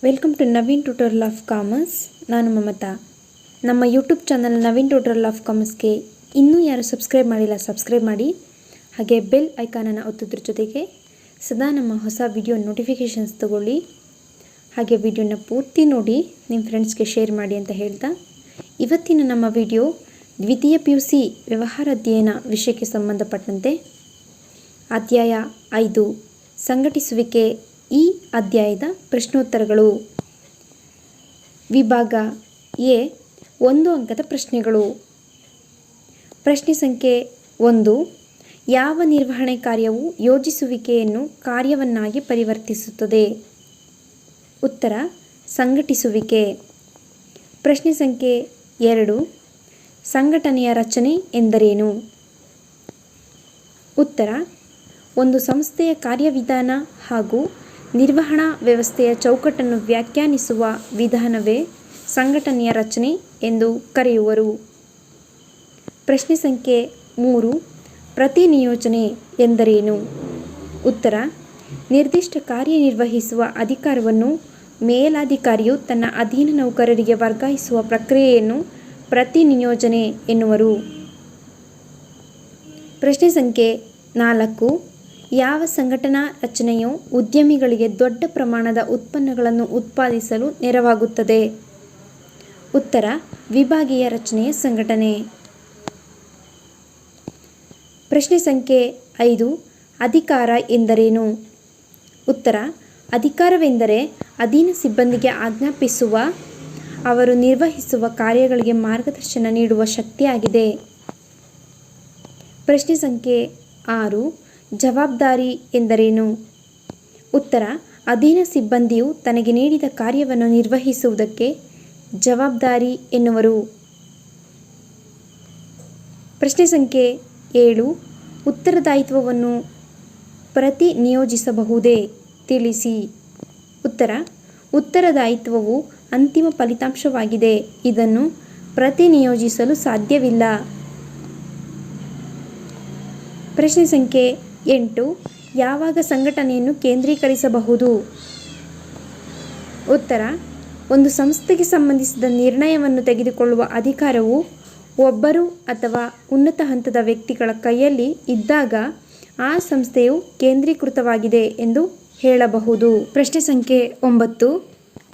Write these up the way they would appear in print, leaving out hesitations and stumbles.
Welcome to Naveen tutorial of commerce. ನಾನು ಮಮತಾ. ನಮ್ಮ YouTube channel Naveen tutorial of ಕಾಮರ್ಸ್ಗೆ ಇನ್ನೂ ಯಾರು ಸಬ್ಸ್ಕ್ರೈಬ್ ಮಾಡಿಲ್ಲ ಸಬ್ಸ್ಕ್ರೈಬ್ ಮಾಡಿ, ಹಾಗೆ ಬೆಲ್ ಐಕಾನನ್ನು ಒತ್ತೋದ್ರ ಜೊತೆಗೆ ಸದಾ ನಮ್ಮ ಹೊಸ ವಿಡಿಯೋ ನೋಟಿಫಿಕೇಷನ್ಸ್ ತಗೊಳ್ಳಿ. ಹಾಗೆ ವಿಡಿಯೋನ ಪೂರ್ತಿ ನೋಡಿ ನಿಮ್ಮ ಫ್ರೆಂಡ್ಸ್ಗೆ ಶೇರ್ ಮಾಡಿ ಅಂತ ಹೇಳ್ತಾ, ಇವತ್ತಿನ ನಮ್ಮ ವಿಡಿಯೋ ದ್ವಿತೀಯ PUC ವ್ಯವಹಾರ ಅಧ್ಯಯನ ವಿಷಯಕ್ಕೆ ಸಂಬಂಧಪಟ್ಟಂತೆ ಅಧ್ಯಾಯ 5 ಸಂಘಟಿಸುವಿಕೆ. ಈ ಅಧ್ಯಾಯದ ಪ್ರಶ್ನೋತ್ತರಗಳು. ವಿಭಾಗ ಎ 1 ಅಂಕದ ಪ್ರಶ್ನೆಗಳು. ಪ್ರಶ್ನೆ ಸಂಖ್ಯೆ 1. ಯಾವ ನಿರ್ವಹಣೆ ಕಾರ್ಯವು ಯೋಜಿಸುವಿಕೆಯನ್ನು ಕಾರ್ಯವನ್ನಾಗಿ ಪರಿವರ್ತಿಸುತ್ತದೆ? ಉತ್ತರ ಸಂಘಟಿಸುವಿಕೆ. ಪ್ರಶ್ನೆ ಸಂಖ್ಯೆ 2. ಸಂಘಟನೆಯ ರಚನೆ ಎಂದರೇನು? ಉತ್ತರ ಒಂದು ಸಂಸ್ಥೆಯ ಕಾರ್ಯವಿಧಾನ ಹಾಗೂ ನಿರ್ವಹಣಾ ವ್ಯವಸ್ಥೆಯ ಚೌಕಟ್ಟನ್ನು ವ್ಯಾಖ್ಯಾನಿಸುವ ವಿಧಾನವೇ ಸಂಘಟನೆಯ ರಚನೆ ಎಂದು ಕರೆಯುವರು. ಪ್ರಶ್ನೆ ಸಂಖ್ಯೆ 3. ಪ್ರತಿನಿಯೋಜನೆ ಎಂದರೇನು? ಉತ್ತರ ನಿರ್ದಿಷ್ಟ ಕಾರ್ಯನಿರ್ವಹಿಸುವ ಅಧಿಕಾರವನ್ನು ಮೇಲಾಧಿಕಾರಿಯು ತನ್ನ ಅಧೀನ ನೌಕರರಿಗೆ ವರ್ಗಾಯಿಸುವ ಪ್ರಕ್ರಿಯೆಯನ್ನು ಪ್ರತಿನಿಯೋಜನೆ ಎನ್ನುವರು. ಪ್ರಶ್ನೆ ಸಂಖ್ಯೆ 4. ಯಾವ ಸಂಘಟನಾ ರಚನೆಯು ಉದ್ಯಮಿಗಳಿಗೆ ದೊಡ್ಡ ಪ್ರಮಾಣದ ಉತ್ಪನ್ನಗಳನ್ನು ಉತ್ಪಾದಿಸಲು ನೆರವಾಗುತ್ತದೆ? ಉತ್ತರ ವಿಭಾಗೀಯ ರಚನೆಯ ಸಂಘಟನೆ. ಪ್ರಶ್ನೆ ಸಂಖ್ಯೆ 5. ಅಧಿಕಾರ ಎಂದರೇನು? ಉತ್ತರ ಅಧಿಕಾರವೆಂದರೆ ಅಧೀನ ಸಿಬ್ಬಂದಿಗೆ ಆಜ್ಞಾಪಿಸುವ, ಅವರು ನಿರ್ವಹಿಸುವ ಕಾರ್ಯಗಳಿಗೆ ಮಾರ್ಗದರ್ಶನ ನೀಡುವ ಶಕ್ತಿಯಾಗಿದೆ. ಪ್ರಶ್ನೆ ಸಂಖ್ಯೆ 6. ಜವಾಬ್ದಾರಿ ಎಂದರೇನು? ಉತ್ತರ ಅಧೀನ ಸಿಬ್ಬಂದಿಯು ತನಗೆ ನೀಡಿದ ಕಾರ್ಯವನ್ನು ನಿರ್ವಹಿಸುವುದಕ್ಕೆ ಜವಾಬ್ದಾರಿ ಎನ್ನುವರು. ಪ್ರಶ್ನೆ ಸಂಖ್ಯೆ 7. ಉತ್ತರದಾಯಿತ್ವವನ್ನು ಪ್ರತಿನಿಯೋಜಿಸಬಹುದೇ? ತಿಳಿಸಿ. ಉತ್ತರ ಉತ್ತರದಾಯಿತ್ವವು ಅಂತಿಮ ಫಲಿತಾಂಶವಾಗಿದೆ, ಇದನ್ನು ಪ್ರತಿನಿಯೋಜಿಸಲು ಸಾಧ್ಯವಿಲ್ಲ. ಪ್ರಶ್ನೆ ಸಂಖ್ಯೆ 8. ಯಾವಾಗ ಸಂಘಟನೆಯನ್ನು ಕೇಂದ್ರೀಕರಿಸಬಹುದು? ಉತ್ತರ ಒಂದು ಸಂಸ್ಥೆಗೆ ಸಂಬಂಧಿಸಿದ ನಿರ್ಣಯವನ್ನು ತೆಗೆದುಕೊಳ್ಳುವ ಅಧಿಕಾರವು ಒಬ್ಬರು ಅಥವಾ ಉನ್ನತ ಹಂತದ ವ್ಯಕ್ತಿಗಳ ಕೈಯಲ್ಲಿ ಇದ್ದಾಗ ಆ ಸಂಸ್ಥೆಯು ಕೇಂದ್ರೀಕೃತವಾಗಿದೆ ಎಂದು ಹೇಳಬಹುದು. ಪ್ರಶ್ನೆ ಸಂಖ್ಯೆ 9.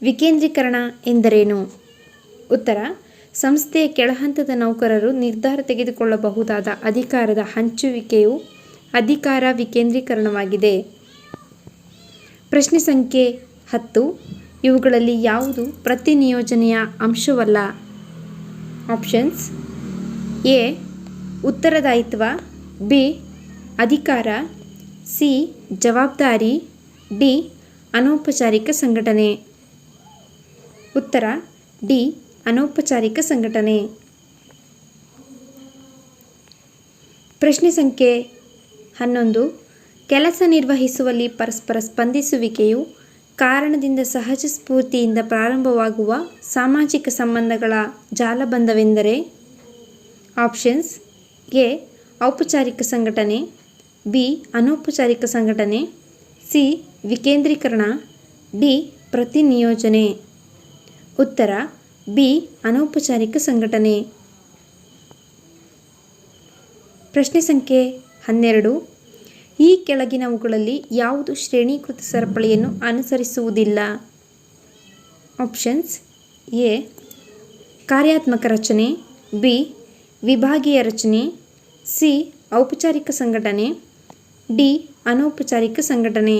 ವಿಕೇಂದ್ರೀಕರಣ ಎಂದರೇನು? ಉತ್ತರ ಸಂಸ್ಥೆಯ ಕೆಳಹಂತದ ನೌಕರರು ನಿರ್ಧಾರ ತೆಗೆದುಕೊಳ್ಳಬಹುದಾದ ಅಧಿಕಾರದ ಹಂಚುವಿಕೆಯು ಅಧಿಕಾರ ವಿಕೇಂದ್ರೀಕರಣವಾಗಿದೆ. ಪ್ರಶ್ನೆ ಸಂಖ್ಯೆ 10. ಇವುಗಳಲ್ಲಿ ಯಾವುದು ಪ್ರತಿನಿಯೋಜನೆಯ ಅಂಶವಲ್ಲ? ಆಪ್ಷನ್ಸ್: ಎ ಉತ್ತರದಾಯಿತ್ವ, ಬಿ ಅಧಿಕಾರ, ಸಿ ಜವಾಬ್ದಾರಿ, ಡಿ ಅನೌಪಚಾರಿಕ ಸಂಘಟನೆ. ಉತ್ತರ ಡಿ ಅನೌಪಚಾರಿಕ ಸಂಘಟನೆ. ಪ್ರಶ್ನೆ ಸಂಖ್ಯೆ 11. ಕೆಲಸ ನಿರ್ವಹಿಸುವಲ್ಲಿ ಪರಸ್ಪರ ಸ್ಪಂದಿಸುವಿಕೆಯು ಕಾರಣದಿಂದ ಸಹಜ ಸ್ಫೂರ್ತಿಯಿಂದ ಪ್ರಾರಂಭವಾಗುವ ಸಾಮಾಜಿಕ ಸಂಬಂಧಗಳ ಜಾಲಬಂಧವೆಂದರೆ? ಆಪ್ಷನ್ಸ್: ಎ ಔಪಚಾರಿಕ ಸಂಘಟನೆ, ಬಿ ಅನೌಪಚಾರಿಕ ಸಂಘಟನೆ, ಸಿ ವಿಕೇಂದ್ರೀಕರಣ, ಡಿ ಪ್ರತಿನಿಯೋಜನೆ. ಉತ್ತರ ಬಿ ಅನೌಪಚಾರಿಕ ಸಂಘಟನೆ. ಪ್ರಶ್ನೆ ಸಂಖ್ಯೆ 12. ಈ ಕೆಳಗಿನವುಗಳಲ್ಲಿ ಯಾವುದು ಶ್ರೇಣೀಕೃತ ಸರಪಳಿಯನ್ನು ಅನುಸರಿಸುವುದಿಲ್ಲ? ಆಪ್ಷನ್ಸ್: ಎ ಕಾರ್ಯಾತ್ಮಕ ರಚನೆ, ಬಿ ವಿಭಾಗೀಯ ರಚನೆ, ಸಿ ಔಪಚಾರಿಕ ಸಂಘಟನೆ, ಡಿ ಅನೌಪಚಾರಿಕ ಸಂಘಟನೆ.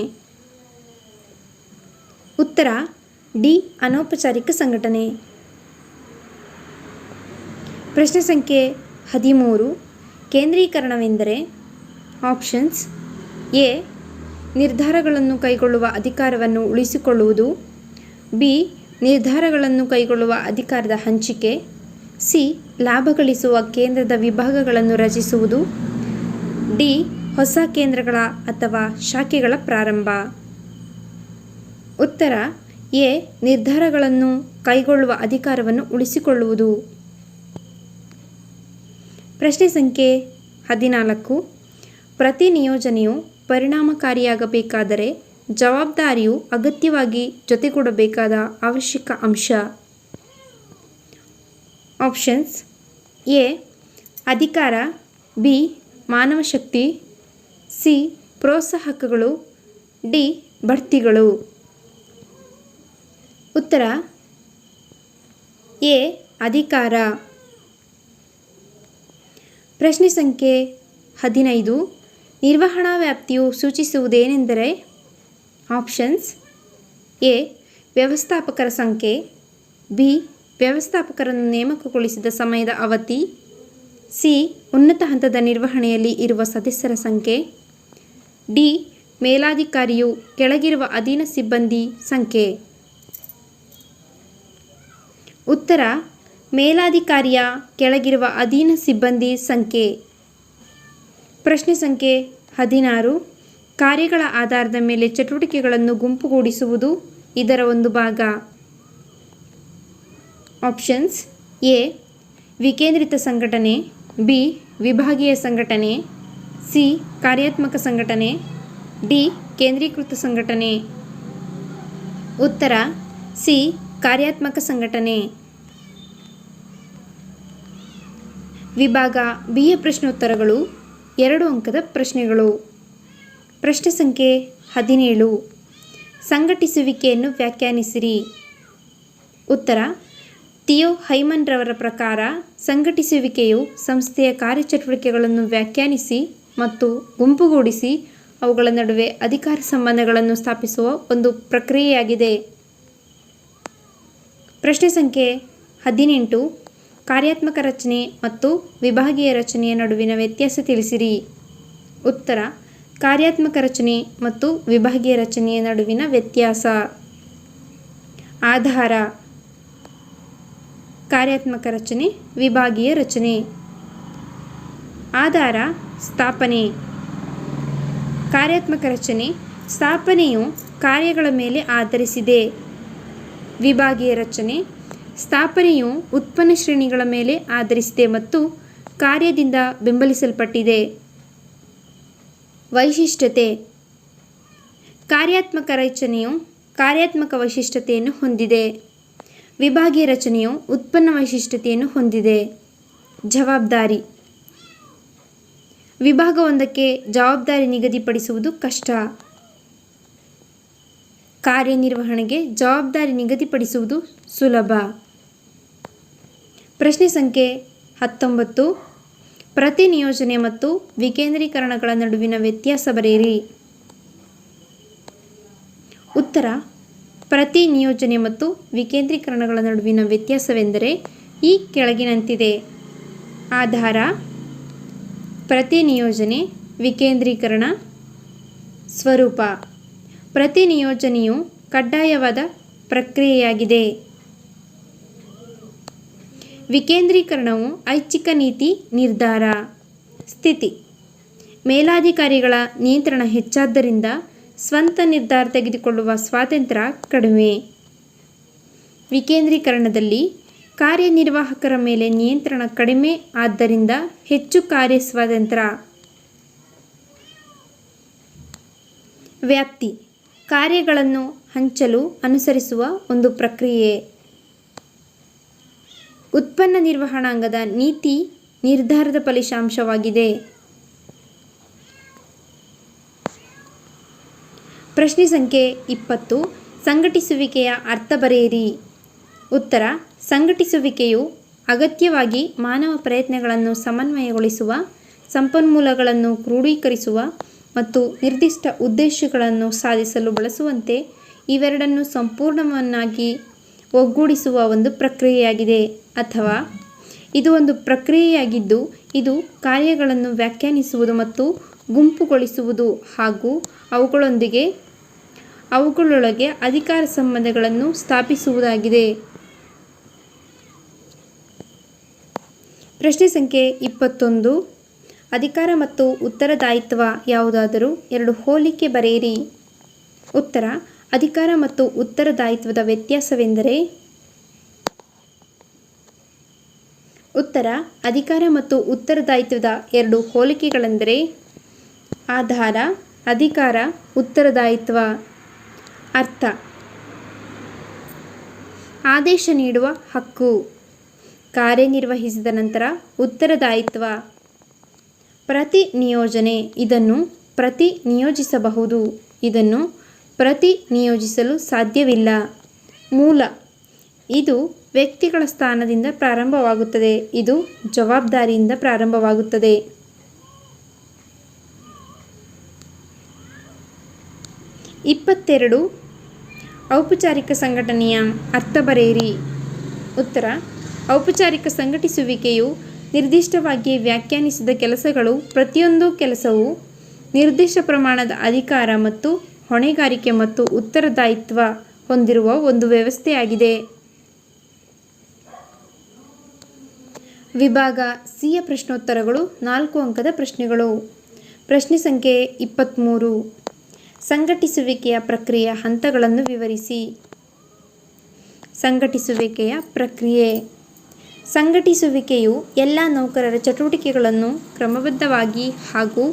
ಉತ್ತರ ಡಿ ಅನೌಪಚಾರಿಕ ಸಂಘಟನೆ. ಪ್ರಶ್ನೆ ಸಂಖ್ಯೆ 13. ಕೇಂದ್ರೀಕರಣವೆಂದರೆ? ಆಪ್ಷನ್ಸ್: ಎ ನಿರ್ಧಾರಗಳನ್ನು ಕೈಗೊಳ್ಳುವ ಅಧಿಕಾರವನ್ನು ಉಳಿಸಿಕೊಳ್ಳುವುದು, ಬಿ ನಿರ್ಧಾರಗಳನ್ನು ಕೈಗೊಳ್ಳುವ ಅಧಿಕಾರದ ಹಂಚಿಕೆ, ಸಿ ಲಾಭ ಗಳಿಸುವ ಕೇಂದ್ರದ ವಿಭಾಗಗಳನ್ನು ರಚಿಸುವುದು, ಡಿ ಹೊಸ ಕೇಂದ್ರಗಳ ಅಥವಾ ಶಾಖೆಗಳ ಪ್ರಾರಂಭ. ಉತ್ತರ ಎ ನಿರ್ಧಾರಗಳನ್ನು ಕೈಗೊಳ್ಳುವ ಅಧಿಕಾರವನ್ನು ಉಳಿಸಿಕೊಳ್ಳುವುದು. ಪ್ರಶ್ನೆ ಸಂಖ್ಯೆ 14. ಪ್ರತಿನಿಯೋಜನೆಯು ಪರಿಣಾಮಕಾರಿಯಾಗಬೇಕಾದರೆ ಜವಾಬ್ದಾರಿಯು ಅಗತ್ಯವಾಗಿ ಜೊತೆಗೂಡಬೇಕಾದ ಅವಶ್ಯಕ ಅಂಶ. ಆಪ್ಷನ್ಸ್: ಎ ಅಧಿಕಾರ, ಬಿ ಮಾನವ ಶಕ್ತಿ, ಸಿ ಪ್ರೋತ್ಸಾಹಕಗಳು, ಡಿ ಬಡ್ತಿಗಳು. ಉತ್ತರ ಎ ಅಧಿಕಾರ. ಪ್ರಶ್ನೆ ಸಂಖ್ಯೆ 15. ನಿರ್ವಹಣಾ ವ್ಯಾಪ್ತಿಯು ಸೂಚಿಸುವುದೇನೆಂದರೆ? ಆಪ್ಷನ್ಸ್: ಎ ವ್ಯವಸ್ಥಾಪಕರ ಸಂಖ್ಯೆ, ಬಿ ವ್ಯವಸ್ಥಾಪಕರನ್ನು ನೇಮಕಗೊಳಿಸಿದ ಸಮಯದ ಅವಧಿ, ಸಿ ಉನ್ನತ ಹಂತದ ನಿರ್ವಹಣೆಯಲ್ಲಿ ಇರುವ ಸದಸ್ಯರ ಸಂಖ್ಯೆ, ಡಿ ಮೇಲಾಧಿಕಾರಿಯು ಕೆಳಗಿರುವ ಅಧೀನ ಸಿಬ್ಬಂದಿ ಸಂಖ್ಯೆ. ಉತ್ತರ ಮೇಲಾಧಿಕಾರಿಯ ಕೆಳಗಿರುವ ಅಧೀನ ಸಿಬ್ಬಂದಿ ಸಂಖ್ಯೆ. ಪ್ರಶ್ನೆ ಸಂಖ್ಯೆ 16. ಕಾರ್ಯಗಳ ಆಧಾರದ ಮೇಲೆ ಚಟುವಟಿಕೆಗಳನ್ನು ಗುಂಪುಗೂಡಿಸುವುದು ಇದರ ಒಂದು ಭಾಗ. ಆಪ್ಷನ್ಸ್: ಎ ವಿಕೇಂದ್ರಿತ ಸಂಘಟನೆ, ಬಿ ವಿಭಾಗೀಯ ಸಂಘಟನೆ, ಸಿ ಕಾರ್ಯಾತ್ಮಕ ಸಂಘಟನೆ, ಡಿ ಕೇಂದ್ರೀಕೃತ ಸಂಘಟನೆ. ಉತ್ತರ ಸಿ ಕಾರ್ಯಾತ್ಮಕ ಸಂಘಟನೆ. ವಿಭಾಗ ಬಿಯ ಪ್ರಶ್ನೋತ್ತರಗಳು 2 ಅಂಕದ ಪ್ರಶ್ನೆಗಳು. ಪ್ರಶ್ನೆ ಸಂಖ್ಯೆ 17. ಸಂಘಟಿಸುವಿಕೆಯನ್ನು ವ್ಯಾಖ್ಯಾನಿಸಿರಿ. ಉತ್ತರ: ಥಿಯೋ ಹೈಮನ್ ರವರ ಪ್ರಕಾರ ಸಂಘಟಿಸುವಿಕೆಯು ಸಂಸ್ಥೆಯ ಕಾರ್ಯಚಟುವಟಿಕೆಗಳನ್ನು ವ್ಯಾಖ್ಯಾನಿಸಿ ಮತ್ತು ಗುಂಪುಗೂಡಿಸಿ ಅವುಗಳ ನಡುವೆ ಅಧಿಕಾರ ಸಂಬಂಧಗಳನ್ನು ಸ್ಥಾಪಿಸುವ ಒಂದು ಪ್ರಕ್ರಿಯೆಯಾಗಿದೆ. ಪ್ರಶ್ನೆ ಸಂಖ್ಯೆ 18. ಕಾರ್ಯಾತ್ಮಕ ರಚನೆ ಮತ್ತು ವಿಭಾಗೀಯ ರಚನೆಯ ನಡುವಿನ ವ್ಯತ್ಯಾಸ ತಿಳಿಸಿರಿ. ಉತ್ತರ: ಕಾರ್ಯಾತ್ಮಕ ರಚನೆ ಮತ್ತು ವಿಭಾಗೀಯ ರಚನೆಯ ನಡುವಿನ ವ್ಯತ್ಯಾಸ. ಆಧಾರ: ಕಾರ್ಯಾತ್ಮಕ ರಚನೆ, ವಿಭಾಗೀಯ ರಚನೆ. ಆಧಾರ ಸ್ಥಾಪನೆ. ಕಾರ್ಯಾತ್ಮಕ ರಚನೆ ಸ್ಥಾಪನೆಯು ಕಾರ್ಯಗಳ ಮೇಲೆ ಆಧರಿಸಿದೆ. ವಿಭಾಗೀಯ ರಚನೆ ಸ್ಥಾಪನೆಯು ಉತ್ಪನ್ನ ಶ್ರೇಣಿಗಳ ಮೇಲೆ ಆಧರಿಸಿದೆ ಮತ್ತು ಕಾರ್ಯದಿಂದ ಬೆಂಬಲಿಸಲ್ಪಟ್ಟಿದೆ. ವೈಶಿಷ್ಟ್ಯತೆ: ಕಾರ್ಯಾತ್ಮಕ ರಚನೆಯು ಕಾರ್ಯಾತ್ಮಕ ವೈಶಿಷ್ಟ್ಯತೆಯನ್ನು ಹೊಂದಿದೆ. ವಿಭಾಗೀಯ ರಚನೆಯು ಉತ್ಪನ್ನ ವೈಶಿಷ್ಟ್ಯತೆಯನ್ನು ಹೊಂದಿದೆ. ಜವಾಬ್ದಾರಿ: ವಿಭಾಗವೊಂದಕ್ಕೆ ಜವಾಬ್ದಾರಿ ನಿಗದಿಪಡಿಸುವುದು ಕಷ್ಟ. ಕಾರ್ಯನಿರ್ವಹಣೆಗೆ ಜವಾಬ್ದಾರಿ ನಿಗದಿಪಡಿಸುವುದು ಸುಲಭ. ಪ್ರಶ್ನೆ ಸಂಖ್ಯೆ 19. ಪ್ರತಿ ನಿಯೋಜನೆ ಮತ್ತು ವಿಕೇಂದ್ರೀಕರಣಗಳ ನಡುವಿನ ವ್ಯತ್ಯಾಸ ಬರೆಯಿರಿ. ಉತ್ತರ: ಪ್ರತಿ ನಿಯೋಜನೆ ಮತ್ತು ವಿಕೇಂದ್ರೀಕರಣಗಳ ನಡುವಿನ ವ್ಯತ್ಯಾಸವೆಂದರೆ ಈ ಕೆಳಗಿನಂತಿದೆ. ಆಧಾರ, ಪ್ರತಿ ನಿಯೋಜನೆ, ವಿಕೇಂದ್ರೀಕರಣ. ಸ್ವರೂಪ: ಪ್ರತಿ ನಿಯೋಜನೆಯು ಕಡ್ಡಾಯವಾದ ಪ್ರಕ್ರಿಯೆಯಾಗಿದೆ. ವಿಕೇಂದ್ರೀಕರಣವು ಐಚ್ಛಿಕ ನೀತಿ ನಿರ್ಧಾರ. ಸ್ಥಿತಿ: ಮೇಲಾಧಿಕಾರಿಗಳ ನಿಯಂತ್ರಣ ಹೆಚ್ಚಾದ್ದರಿಂದ ಸ್ವಂತ ನಿರ್ಧಾರ ತೆಗೆದುಕೊಳ್ಳುವ ಸ್ವಾತಂತ್ರ್ಯ ಕಡಿಮೆ. ವಿಕೇಂದ್ರೀಕರಣದಲ್ಲಿ ಕಾರ್ಯನಿರ್ವಾಹಕರ ಮೇಲೆ ನಿಯಂತ್ರಣ ಕಡಿಮೆ ಆದ್ದರಿಂದ ಹೆಚ್ಚು ಕಾರ್ಯ ಸ್ವಾತಂತ್ರ್ಯ. ವ್ಯಾಪ್ತಿ: ಕಾರ್ಯಗಳನ್ನು ಹಂಚಲು ಅನುಸರಿಸುವ ಒಂದು ಪ್ರಕ್ರಿಯೆ. ಉತ್ಪನ್ನ ನಿರ್ವಹಣಾಂಗದ ನೀತಿ ನಿರ್ಧಾರದ ಫಲಿತಾಂಶವಾಗಿದೆ. ಪ್ರಶ್ನೆ ಸಂಖ್ಯೆ 20. ಸಂಘಟಿಸುವಿಕೆಯ ಅರ್ಥ ಬರೆಯಿರಿ. ಉತ್ತರ: ಸಂಘಟಿಸುವಿಕೆಯು ಅಗತ್ಯವಾಗಿ ಮಾನವ ಪ್ರಯತ್ನಗಳನ್ನು ಸಮನ್ವಯಗೊಳಿಸುವ, ಸಂಪನ್ಮೂಲಗಳನ್ನು ಕ್ರೋಢೀಕರಿಸುವ ಮತ್ತು ನಿರ್ದಿಷ್ಟ ಉದ್ದೇಶಗಳನ್ನು ಸಾಧಿಸಲು ಬಳಸುವಂತೆ ಇವೆರಡನ್ನು ಸಂಪೂರ್ಣವನ್ನಾಗಿ ಒಗ್ಗೂಡಿಸುವ ಒಂದು ಪ್ರಕ್ರಿಯೆಯಾಗಿದೆ. ಅಥವಾ ಇದು ಒಂದು ಪ್ರಕ್ರಿಯೆಯಾಗಿದ್ದು ಇದು ಕಾರ್ಯಗಳನ್ನು ವ್ಯಾಖ್ಯಾನಿಸುವುದು ಮತ್ತು ಗುಂಪುಗೊಳಿಸುವುದು ಹಾಗೂ ಅವುಗಳೊಳಗೆ ಅಧಿಕಾರ ಸಂಬಂಧಗಳನ್ನು ಸ್ಥಾಪಿಸುವುದಾಗಿದೆ. ಪ್ರಶ್ನೆ ಸಂಖ್ಯೆ 21. ಅಧಿಕಾರ ಮತ್ತು ಉತ್ತರದಾಯಿತ್ವ ಯಾವುದಾದರೂ 2 ಹೋಲಿಕೆ ಬರೆಯಿರಿ. ಉತ್ತರ: ಅಧಿಕಾರ ಮತ್ತು ಉತ್ತರದಾಯಿತ್ವದ ವ್ಯತ್ಯಾಸವೆಂದರೆ. ಉತ್ತರ: ಅಧಿಕಾರ ಮತ್ತು ಉತ್ತರದಾಯಿತ್ವದ 2 ಹೋಲಿಕೆಗಳೆಂದರೆ ಆಧಾರ, ಅಧಿಕಾರ, ಉತ್ತರದಾಯಿತ್ವ. ಅರ್ಥ: ಆದೇಶ ನೀಡುವ ಹಕ್ಕು. ಕಾರ್ಯನಿರ್ವಹಿಸಿದ ನಂತರ ಉತ್ತರದಾಯಿತ್ವ. ಪ್ರತಿನಿಯೋಜನೆ: ಇದನ್ನು ಪ್ರತಿನಿಯೋಜಿಸಬಹುದು, ಇದನ್ನು ಪ್ರತಿನಿಯೋಜಿಸಲು ಸಾಧ್ಯವಿಲ್ಲ. ಮೂಲ: ಇದು ವ್ಯಕ್ತಿಗಳ ಸ್ಥಾನದಿಂದ ಪ್ರಾರಂಭವಾಗುತ್ತದೆ, ಇದು ಜವಾಬ್ದಾರಿಯಿಂದ ಪ್ರಾರಂಭವಾಗುತ್ತದೆ. 22. ಔಪಚಾರಿಕ ಸಂಘಟನೆಯ ಅರ್ಥ ಬರೆಯಿರಿ. ಉತ್ತರ: ಔಪಚಾರಿಕ ಸಂಘಟಿಸುವಿಕೆಯು ನಿರ್ದಿಷ್ಟವಾಗಿ ವ್ಯಾಖ್ಯಾನಿಸಿದ ಕೆಲಸಗಳು. ಪ್ರತಿಯೊಂದು ಕೆಲಸವು ನಿರ್ದಿಷ್ಟ ಪ್ರಮಾಣದ ಅಧಿಕಾರ ಮತ್ತು ಹೊಣೆಗಾರಿಕೆ ಮತ್ತು ಉತ್ತರದಾಯಿತ್ವ ಹೊಂದಿರುವ ಒಂದು ವ್ಯವಸ್ಥೆಯಾಗಿದೆ. ವಿಭಾಗ ಸಿಯ ಪ್ರಶ್ನೋತ್ತರಗಳು 4 ಅಂಕದ ಪ್ರಶ್ನೆಗಳು. ಪ್ರಶ್ನೆ ಸಂಖ್ಯೆ 23. ಸಂಘಟಿಸುವಿಕೆಯ ಪ್ರಕ್ರಿಯೆಯ ಹಂತಗಳನ್ನು ವಿವರಿಸಿ. ಸಂಘಟಿಸುವಿಕೆಯ ಪ್ರಕ್ರಿಯೆ: ಸಂಘಟಿಸುವಿಕೆಯು ಎಲ್ಲ ನೌಕರರ ಚಟುವಟಿಕೆಗಳನ್ನು ಕ್ರಮಬದ್ಧವಾಗಿ ಹಾಗೂ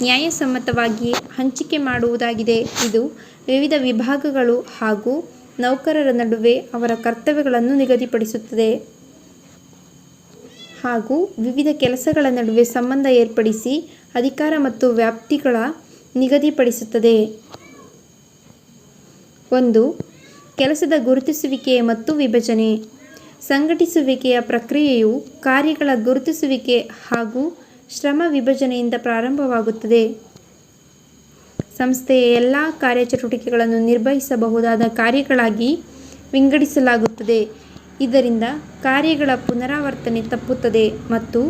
ನ್ಯಾಯಸಮ್ಮತವಾಗಿ ಹಂಚಿಕೆ ಮಾಡುವುದಾಗಿದೆ. ಇದು ವಿವಿಧ ವಿಭಾಗಗಳು ಹಾಗೂ ನೌಕರರ ನಡುವೆ ಅವರ ಕರ್ತವ್ಯಗಳನ್ನು ನಿಗದಿಪಡಿಸುತ್ತದೆ ಹಾಗೂ ವಿವಿಧ ಕೆಲಸಗಳ ನಡುವೆ ಸಂಬಂಧ ಏರ್ಪಡಿಸಿ ಅಧಿಕಾರ ಮತ್ತು ವ್ಯಾಪ್ತಿಗಳ ನಿಗದಿಪಡಿಸುತ್ತದೆ. 1. ಕೆಲಸದ ಗುರುತಿಸುವಿಕೆ ಮತ್ತು ವಿಭಜನೆ. ಸಂಘಟಿಸುವಿಕೆಯ ಪ್ರಕ್ರಿಯೆಯು ಕಾರ್ಯಗಳ ಗುರುತಿಸುವಿಕೆ ಹಾಗೂ ಶ್ರಮ ವಿಭಜನೆಯಿಂದ ಪ್ರಾರಂಭವಾಗುತ್ತದೆ. ಸಂಸ್ಥೆಯ ಎಲ್ಲ ಕಾರ್ಯಚಟುವಟಿಕೆಗಳನ್ನು ನಿರ್ವಹಿಸಬಹುದಾದ ಕಾರ್ಯಗಳಾಗಿ ವಿಂಗಡಿಸಲಾಗುತ್ತದೆ. ಇದರಿಂದ ಕಾರ್ಯಗಳ ಪುನರಾವರ್ತನೆ ತಪ್ಪುತ್ತದೆ ಮತ್ತು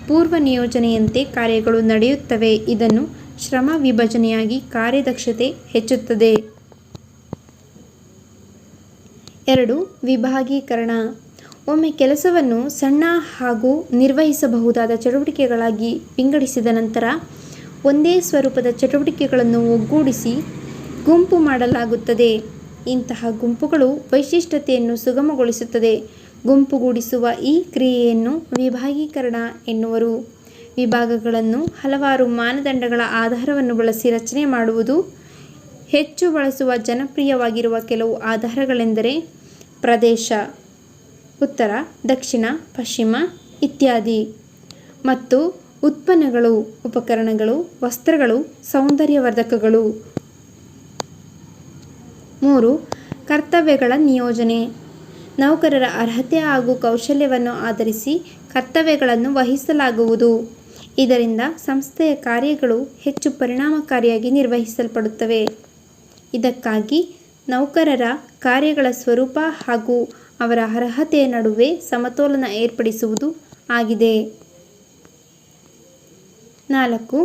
ಪೂರ್ವ ನಿಯೋಜನೆಯಂತೆ ಕಾರ್ಯಗಳು ನಡೆಯುತ್ತವೆ. ಇದನ್ನು ಶ್ರಮ ವಿಭಜನೆಯಾಗಿ ಕಾರ್ಯದಕ್ಷತೆ ಹೆಚ್ಚುತ್ತದೆ. 2. ವಿಭಾಗೀಕರಣ. ಒಮ್ಮೆ ಕೆಲಸವನ್ನು ಸಣ್ಣ ಹಾಗೂ ನಿರ್ವಹಿಸಬಹುದಾದ ಚಟುವಟಿಕೆಗಳಾಗಿ ವಿಂಗಡಿಸಿದ ನಂತರ ಒಂದೇ ಸ್ವರೂಪದ ಚಟುವಟಿಕೆಗಳನ್ನು ಒಗ್ಗೂಡಿಸಿ ಗುಂಪು ಮಾಡಲಾಗುತ್ತದೆ. ಇಂತಹ ಗುಂಪುಗಳು ವೈಶಿಷ್ಟ್ಯತೆಯನ್ನು ಸುಗಮಗೊಳಿಸುತ್ತದೆ. ಗುಂಪುಗೂಡಿಸುವ ಈ ಕ್ರಿಯೆಯನ್ನು ವಿಭಾಗೀಕರಣ ಎನ್ನುವರು. ವಿಭಾಗಗಳನ್ನು ಹಲವಾರು ಮಾನದಂಡಗಳ ಆಧಾರವನ್ನು ಬಳಸಿ ರಚನೆ ಮಾಡುವುದು. ಹೆಚ್ಚು ಬಳಸುವ ಜನಪ್ರಿಯವಾಗಿರುವ ಕೆಲವು ಆಧಾರಗಳೆಂದರೆ ಪ್ರದೇಶ, ಉತ್ತರ, ದಕ್ಷಿಣ, ಪಶ್ಚಿಮ ಇತ್ಯಾದಿ, ಮತ್ತು ಉತ್ಪನ್ನಗಳು, ಉಪಕರಣಗಳು, ವಸ್ತ್ರಗಳು, ಸೌಂದರ್ಯವರ್ಧಕಗಳು. 3. ಕರ್ತವ್ಯಗಳ ನಿಯೋಜನೆ. ನೌಕರರ ಅರ್ಹತೆ ಹಾಗೂ ಕೌಶಲ್ಯವನ್ನು ಆಧರಿಸಿ ಕರ್ತವ್ಯಗಳನ್ನು ವಹಿಸಲಾಗುವುದು. ಇದರಿಂದ ಸಂಸ್ಥೆಯ ಕಾರ್ಯಗಳು ಹೆಚ್ಚು ಪರಿಣಾಮಕಾರಿಯಾಗಿ ನಿರ್ವಹಿಸಲ್ಪಡುತ್ತವೆ. ಇದಕ್ಕಾಗಿ ನೌಕರರ ಕಾರ್ಯಗಳ ಸ್ವರೂಪ ಹಾಗೂ ಅವರ ಅರ್ಹತೆಯ ನಡುವೆ ಸಮತೋಲನ ಏರ್ಪಡಿಸುವುದು ಆಗಿದೆ. 4.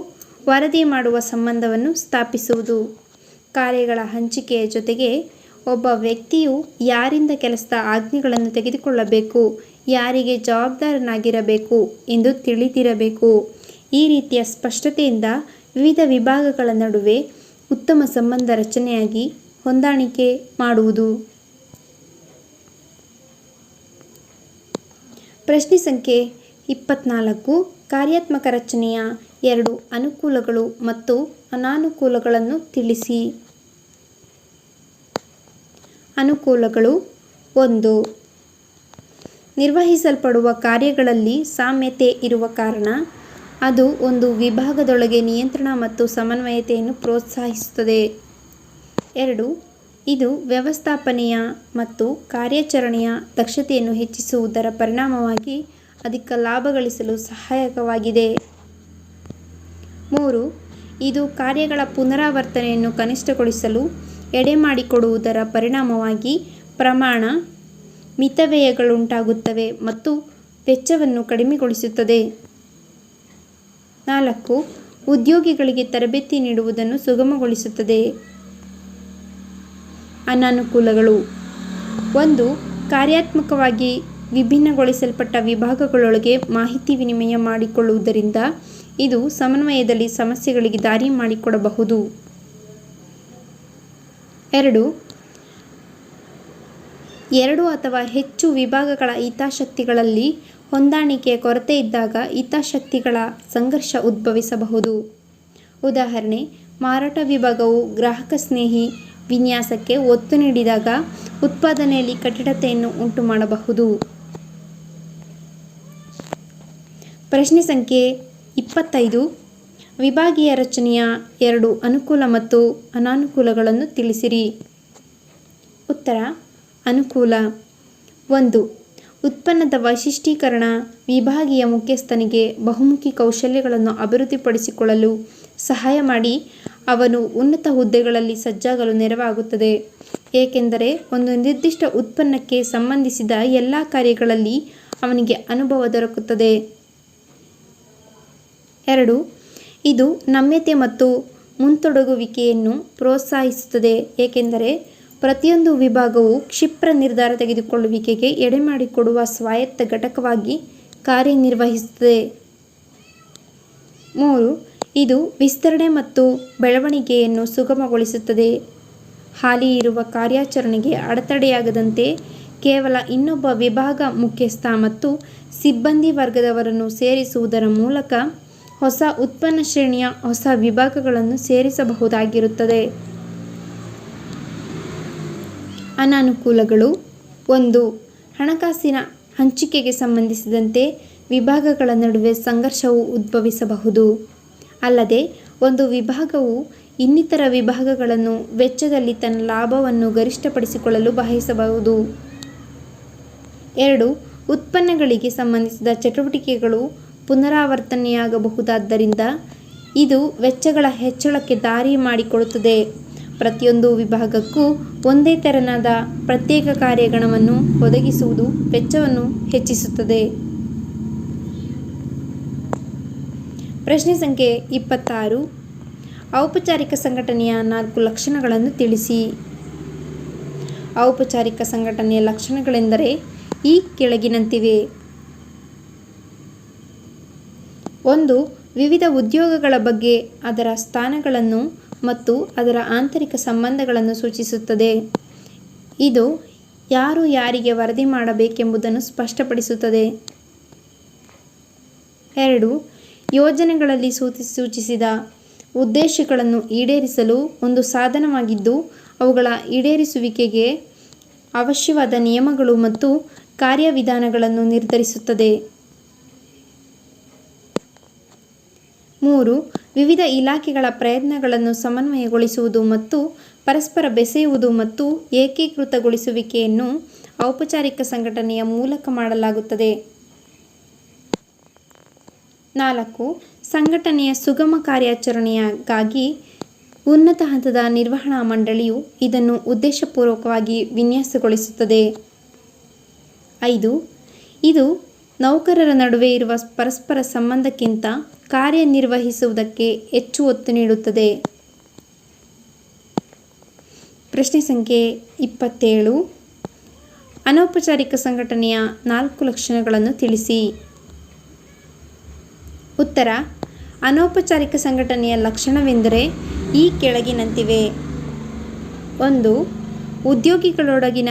ವರದಿ ಮಾಡುವ ಸಂಬಂಧವನ್ನು ಸ್ಥಾಪಿಸುವುದು. ಕಾರ್ಯಗಳ ಹಂಚಿಕೆಯ ಜೊತೆಗೆ ಒಬ್ಬ ವ್ಯಕ್ತಿಯು ಯಾರಿಂದ ಕೆಲಸದ ಆಜ್ಞೆಗಳನ್ನು ತೆಗೆದುಕೊಳ್ಳಬೇಕು, ಯಾರಿಗೆ ಜವಾಬ್ದಾರನಾಗಿರಬೇಕು ಎಂದು ತಿಳಿದಿರಬೇಕು. ಈ ರೀತಿಯ ಸ್ಪಷ್ಟತೆಯಿಂದ ವಿವಿಧ ವಿಭಾಗಗಳ ನಡುವೆ ಉತ್ತಮ ಸಂಬಂಧ ರಚನೆಯಾಗಿ ಹೊಂದಾಣಿಕೆ ಮಾಡುವುದು. ಪ್ರಶ್ನೆ ಸಂಖ್ಯೆ 24. ಕಾರ್ಯಾತ್ಮಕ ರಚನೆಯ 2 ಅನುಕೂಲಗಳು ಮತ್ತು ಅನಾನುಕೂಲಗಳನ್ನು ತಿಳಿಸಿ. ಅನುಕೂಲಗಳು: 1. ನಿರ್ವಹಿಸಲ್ಪಡುವ ಕಾರ್ಯಗಳಲ್ಲಿ ಸಾಮ್ಯತೆ ಇರುವ ಕಾರಣ ಅದು ಒಂದು ವಿಭಾಗದೊಳಗೆ ನಿಯಂತ್ರಣ ಮತ್ತು ಸಮನ್ವಯತೆಯನ್ನು ಪ್ರೋತ್ಸಾಹಿಸುತ್ತದೆ. 2. ಇದು ವ್ಯವಸ್ಥಾಪನೆಯ ಮತ್ತು ಕಾರ್ಯಾಚರಣೆಯ ದಕ್ಷತೆಯನ್ನು ಹೆಚ್ಚಿಸುವುದರ ಪರಿಣಾಮವಾಗಿ ಅಧಿಕ ಲಾಭ ಗಳಿಸಲು ಸಹಾಯಕವಾಗಿದೆ. 3. ಇದು ಕಾರ್ಯಗಳ ಪುನರಾವರ್ತನೆಯನ್ನು ಕನಿಷ್ಠಗೊಳಿಸಲು ಎಡೆಮಾಡಿಕೊಡುವುದರ ಪರಿಣಾಮವಾಗಿ ಪ್ರಮಾಣ ಮಿತವ್ಯಯಗಳುಂಟಾಗುತ್ತವೆ ಮತ್ತು ವೆಚ್ಚವನ್ನು ಕಡಿಮೆಗೊಳಿಸುತ್ತದೆ. 4. ಉದ್ಯೋಗಿಗಳಿಗೆ ತರಬೇತಿ ನೀಡುವುದನ್ನು ಸುಗಮಗೊಳಿಸುತ್ತದೆ. ಅನಾನುಕೂಲಗಳು: 1. ಕಾರ್ಯಾತ್ಮಕವಾಗಿ ವಿಭಿನ್ನಗೊಳಿಸಲ್ಪಟ್ಟ ವಿಭಾಗಗಳೊಳಗೆ ಮಾಹಿತಿ ವಿನಿಮಯ ಮಾಡಿಕೊಳ್ಳುವುದರಿಂದ ಇದು ಸಮನ್ವಯದಲ್ಲಿ ಸಮಸ್ಯೆಗಳಿಗೆ ದಾರಿ ಮಾಡಿಕೊಡಬಹುದು. 2 ಅಥವಾ ಹೆಚ್ಚು ವಿಭಾಗಗಳ ಹಿತಾಸಕ್ತಿಗಳಲ್ಲಿ ಹೊಂದಾಣಿಕೆಯ ಕೊರತೆ ಇದ್ದಾಗ ಹಿತಾಸಕ್ತಿಗಳ ಸಂಘರ್ಷ ಉದ್ಭವಿಸಬಹುದು. ಉದಾಹರಣೆ: ಮಾರಾಟ ವಿಭಾಗವು ಗ್ರಾಹಕ ಸ್ನೇಹಿ ವಿನ್ಯಾಸಕ್ಕೆ ಒತ್ತು ನೀಡಿದಾಗ ಉತ್ಪಾದನೆಯಲ್ಲಿ ಕಠಿಣತೆಯನ್ನು ಉಂಟು ಮಾಡಬಹುದು. ಪ್ರಶ್ನೆ ಸಂಖ್ಯೆ 25. ವಿಭಾಗೀಯ ರಚನೆಯ 2 ಅನುಕೂಲ ಮತ್ತು ಅನಾನುಕೂಲಗಳನ್ನು ತಿಳಿಸಿರಿ. ಉತ್ತರ: ಅನುಕೂಲ. 1. ಉತ್ಪನ್ನದ ವೈಶಿಷ್ಟ್ಯೀಕರಣ ವಿಭಾಗೀಯ ಮುಖ್ಯಸ್ಥನಿಗೆ ಬಹುಮುಖಿ ಕೌಶಲ್ಯಗಳನ್ನು ಅಭಿವೃದ್ಧಿಪಡಿಸಿಕೊಳ್ಳಲು ಸಹಾಯ ಮಾಡಿ ಅವನು ಉನ್ನತ ಹುದ್ದೆಗಳಲ್ಲಿ ಸಜ್ಜಾಗಲು ನೆರವಾಗುತ್ತದೆ, ಏಕೆಂದರೆ ಒಂದು ನಿರ್ದಿಷ್ಟ ಉತ್ಪನ್ನಕ್ಕೆ ಸಂಬಂಧಿಸಿದ ಎಲ್ಲ ಕಾರ್ಯಗಳಲ್ಲಿ ಅವನಿಗೆ ಅನುಭವ ದೊರಕುತ್ತದೆ. 2. ಇದು ನಮ್ಯತೆ ಮತ್ತು ಮುಂತೊಡಗುವಿಕೆಯನ್ನು ಪ್ರೋತ್ಸಾಹಿಸುತ್ತದೆ, ಏಕೆಂದರೆ ಪ್ರತಿಯೊಂದು ವಿಭಾಗವು ಕ್ಷಿಪ್ರ ನಿರ್ಧಾರ ತೆಗೆದುಕೊಳ್ಳುವಿಕೆಗೆ ಎಡೆಮಾಡಿಕೊಡುವ ಸ್ವಾಯತ್ತ ಘಟಕವಾಗಿ ಕಾರ್ಯನಿರ್ವಹಿಸುತ್ತದೆ. 3. ಇದು ವಿಸ್ತರಣೆ ಮತ್ತು ಬೆಳವಣಿಗೆಯನ್ನು ಸುಗಮಗೊಳಿಸುತ್ತದೆ. ಹಾಲಿ ಇರುವ ಕಾರ್ಯಾಚರಣೆಗೆ ಅಡೆತಡೆಯಾಗದಂತೆ ಕೇವಲ ಇನ್ನೊಬ್ಬ ವಿಭಾಗ ಮುಖ್ಯಸ್ಥ ಮತ್ತು ಸಿಬ್ಬಂದಿ ವರ್ಗದವರನ್ನು ಸೇರಿಸುವುದರ ಮೂಲಕ ಹೊಸ ಉತ್ಪನ್ನ ಶ್ರೇಣಿಯ ಹೊಸ ವಿಭಾಗಗಳನ್ನು ಸೇರಿಸಬಹುದಾಗಿರುತ್ತದೆ. ಅನಾನುಕೂಲಗಳು. 1. ಹಣಕಾಸಿನ ಹಂಚಿಕೆಗೆ ಸಂಬಂಧಿಸಿದಂತೆ ವಿಭಾಗಗಳ ನಡುವೆ ಸಂಘರ್ಷವು ಉದ್ಭವಿಸಬಹುದು. ಅಲ್ಲದೆ ಒಂದು ವಿಭಾಗವು ಇನ್ನಿತರ ವಿಭಾಗಗಳನ್ನು ವೆಚ್ಚದಲ್ಲಿ ತನ್ನ ಲಾಭವನ್ನು ಗರಿಷ್ಠಪಡಿಸಿಕೊಳ್ಳಲು ಬಯಸಬಹುದು. 2. ಉತ್ಪನ್ನಗಳಿಗೆ ಸಂಬಂಧಿಸಿದ ಚಟುವಟಿಕೆಗಳು ಪುನರಾವರ್ತನೆಯಾಗಬಹುದಾದ್ದರಿಂದ ಇದು ವೆಚ್ಚಗಳ ಹೆಚ್ಚಳಕ್ಕೆ ದಾರಿ ಮಾಡಿಕೊಡುತ್ತದೆ. ಪ್ರತಿಯೊಂದು ವಿಭಾಗಕ್ಕೂ ಒಂದೇ ತೆರನಾದ ಪ್ರತ್ಯೇಕ ಕಾರ್ಯಗಣವನ್ನು ಒದಗಿಸುವುದು ವೆಚ್ಚವನ್ನು ಹೆಚ್ಚಿಸುತ್ತದೆ. ಪ್ರಶ್ನೆ ಸಂಖ್ಯೆ 26. ಔಪಚಾರಿಕ ಸಂಘಟನೆಯ 4 ಲಕ್ಷಣಗಳನ್ನು ತಿಳಿಸಿ. ಔಪಚಾರಿಕ ಸಂಘಟನೆಯ ಲಕ್ಷಣಗಳೆಂದರೆ ಈ ಕೆಳಗಿನಂತಿವೆ. 1. ವಿವಿಧ ಉದ್ಯೋಗಗಳ ಬಗ್ಗೆ ಅದರ ಸ್ಥಾನಗಳನ್ನು ಮತ್ತು ಅದರ ಆಂತರಿಕ ಸಂಬಂಧಗಳನ್ನು ಸೂಚಿಸುತ್ತದೆ. ಇದು ಯಾರು ಯಾರಿಗೆ ವರದಿ ಮಾಡಬೇಕೆಂಬುದನ್ನು ಸ್ಪಷ್ಟಪಡಿಸುತ್ತದೆ. 2. ಯೋಜನೆಗಳಲ್ಲಿ ಸೂಚಿಸಿದ ಉದ್ದೇಶಗಳನ್ನು ಈಡೇರಿಸಲು ಒಂದು ಸಾಧನವಾಗಿದ್ದು ಅವುಗಳ ಈಡೇರಿಸುವಿಕೆಗೆ ಅವಶ್ಯವಾದ ನಿಯಮಗಳು ಮತ್ತು ಕಾರ್ಯವಿಧಾನಗಳನ್ನು ನಿರ್ಧರಿಸುತ್ತದೆ. 3. ವಿವಿಧ ಇಲಾಖೆಗಳ ಪ್ರಯತ್ನಗಳನ್ನು ಸಮನ್ವಯಗೊಳಿಸುವುದು ಮತ್ತು ಪರಸ್ಪರ ಬೆಸೆಯುವುದು ಮತ್ತು ಏಕೀಕೃತಗೊಳಿಸುವಿಕೆಯನ್ನು ಔಪಚಾರಿಕ ಸಂಘಟನೆಯ ಮೂಲಕ ಮಾಡಲಾಗುತ್ತದೆ. 4. ಸಂಘಟನೆಯ ಸುಗಮ ಕಾರ್ಯಾಚರಣೆಗಾಗಿ ಉನ್ನತ ಹಂತದ ನಿರ್ವಹಣಾ ಮಂಡಳಿಯು ಇದನ್ನು ಉದ್ದೇಶಪೂರ್ವಕವಾಗಿ ವಿನ್ಯಾಸಗೊಳಿಸುತ್ತದೆ. 5. ಇದು ನೌಕರರ ನಡುವೆ ಇರುವ ಪರಸ್ಪರ ಸಂಬಂಧಕ್ಕಿಂತ ಕಾರ್ಯನಿರ್ವಹಿಸುವುದಕ್ಕೆ ಹೆಚ್ಚು ಒತ್ತು ನೀಡುತ್ತದೆ. ಪ್ರಶ್ನೆ ಸಂಖ್ಯೆ 27. ಅನೌಪಚಾರಿಕ ಸಂಘಟನೆಯ 4 ಲಕ್ಷಣಗಳನ್ನು ತಿಳಿಸಿ. ಉತ್ತರ: ಅನೌಪಚಾರಿಕ ಸಂಘಟನೆಯ ಲಕ್ಷಣವೆಂದರೆ ಈ ಕೆಳಗಿನಂತಿವೆ. 1. ಉದ್ಯೋಗಿಗಳೊಳಗಿನ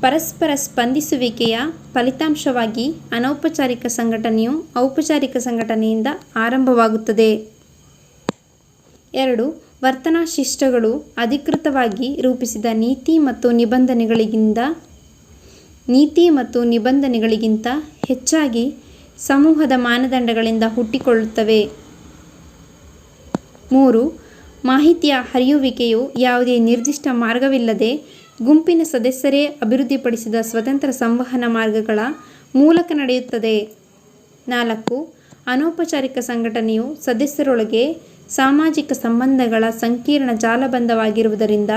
ಪರಸ್ಪರ ಸ್ಪಂದಿಸುವಿಕೆಯ ಫಲಿತಾಂಶವಾಗಿ ಅನೌಪಚಾರಿಕ ಸಂಘಟನೆಯು ಔಪಚಾರಿಕ ಸಂಘಟನೆಯಿಂದ ಆರಂಭವಾಗುತ್ತದೆ. 2. ವರ್ತನಾ ಶಿಷ್ಟಗಳು ಅಧಿಕೃತವಾಗಿ ರೂಪಿಸಿದ ನೀತಿ ಮತ್ತು ನಿಬಂಧನೆಗಳಿಗಿಂತ ಹೆಚ್ಚಾಗಿ ಸಮೂಹದ ಮಾನದಂಡಗಳಿಂದ ಹುಟ್ಟಿಕೊಳ್ಳುತ್ತವೆ. 3. ಮಾಹಿತಿಯ ಹರಿಯುವಿಕೆಯು ಯಾವುದೇ ನಿರ್ದಿಷ್ಟ ಮಾರ್ಗವಿಲ್ಲದೆ ಗುಂಪಿನ ಸದಸ್ಯರೇ ಅಭಿವೃದ್ಧಿಪಡಿಸಿದ ಸ್ವತಂತ್ರ ಸಂವಹನ ಮಾರ್ಗಗಳ ಮೂಲಕ ನಡೆಯುತ್ತದೆ. 4. ಅನೌಪಚಾರಿಕ ಸಂಘಟನೆಯು ಸದಸ್ಯರೊಳಗೆ ಸಾಮಾಜಿಕ ಸಂಬಂಧಗಳ ಸಂಕೀರ್ಣ ಜಾಲಬಂಧವಾಗಿರುವುದರಿಂದ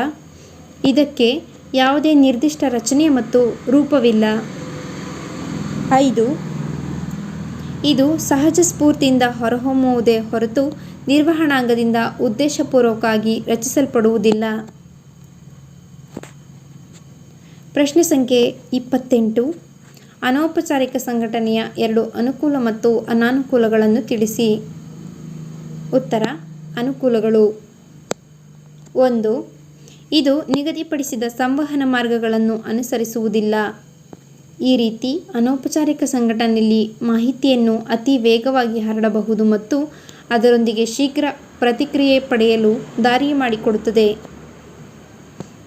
ಇದಕ್ಕೆ ಯಾವುದೇ ನಿರ್ದಿಷ್ಟ ರಚನೆ ಮತ್ತು ರೂಪವಿಲ್ಲ. 5. ಇದು ಸಹಜ ಸ್ಫೂರ್ತಿಯಿಂದ ಹೊರಹೊಮ್ಮುವುದೇ ಹೊರತು ನಿರ್ವಹಣಾಂಗದಿಂದ ಉದ್ದೇಶಪೂರ್ವಕವಾಗಿ ರಚಿಸಲ್ಪಡುವುದಿಲ್ಲ. ಪ್ರಶ್ನೆ ಸಂಖ್ಯೆ 28. ಅನೌಪಚಾರಿಕ ಸಂಘಟನೆಯ 2 ಅನುಕೂಲ ಮತ್ತು ಅನಾನುಕೂಲಗಳನ್ನು ತಿಳಿಸಿ. ಉತ್ತರ: ಅನುಕೂಲಗಳು. 1. ಇದು ನಿಗದಿಪಡಿಸಿದ ಸಂವಹನ ಮಾರ್ಗಗಳನ್ನು ಅನುಸರಿಸುವುದಿಲ್ಲ. ಈ ರೀತಿ ಅನೌಪಚಾರಿಕ ಸಂಘಟನೆಯಲ್ಲಿ ಮಾಹಿತಿಯನ್ನು ಅತಿ ವೇಗವಾಗಿ ಹರಡಬಹುದು ಮತ್ತು ಅದರೊಂದಿಗೆ ಶೀಘ್ರ ಪ್ರತಿಕ್ರಿಯೆ ಪಡೆಯಲು ದಾರಿ ಮಾಡಿಕೊಡುತ್ತದೆ.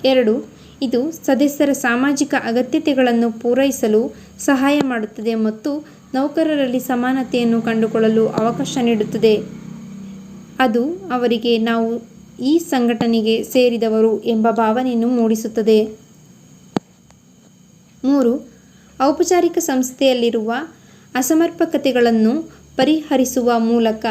2. ಇದು ಸದಸ್ಯರ ಸಾಮಾಜಿಕ ಅಗತ್ಯತೆಗಳನ್ನು ಪೂರೈಸಲು ಸಹಾಯ ಮಾಡುತ್ತದೆ ಮತ್ತು ನೌಕರರಲ್ಲಿ ಸಮಾನತೆಯನ್ನು ಕಂಡುಕೊಳ್ಳಲು ಅವಕಾಶ ನೀಡುತ್ತದೆ. ಅದು ಅವರಿಗೆ ನಾವು ಈ ಸಂಘಟನೆಗೆ ಸೇರಿದವರು ಎಂಬ ಭಾವನೆಯನ್ನು ಮೂಡಿಸುತ್ತದೆ. 3. ಔಪಚಾರಿಕ ಸಂಸ್ಥೆಯಲ್ಲಿರುವ ಅಸಮರ್ಪಕತೆಗಳನ್ನು ಪರಿಹರಿಸುವ ಮೂಲಕ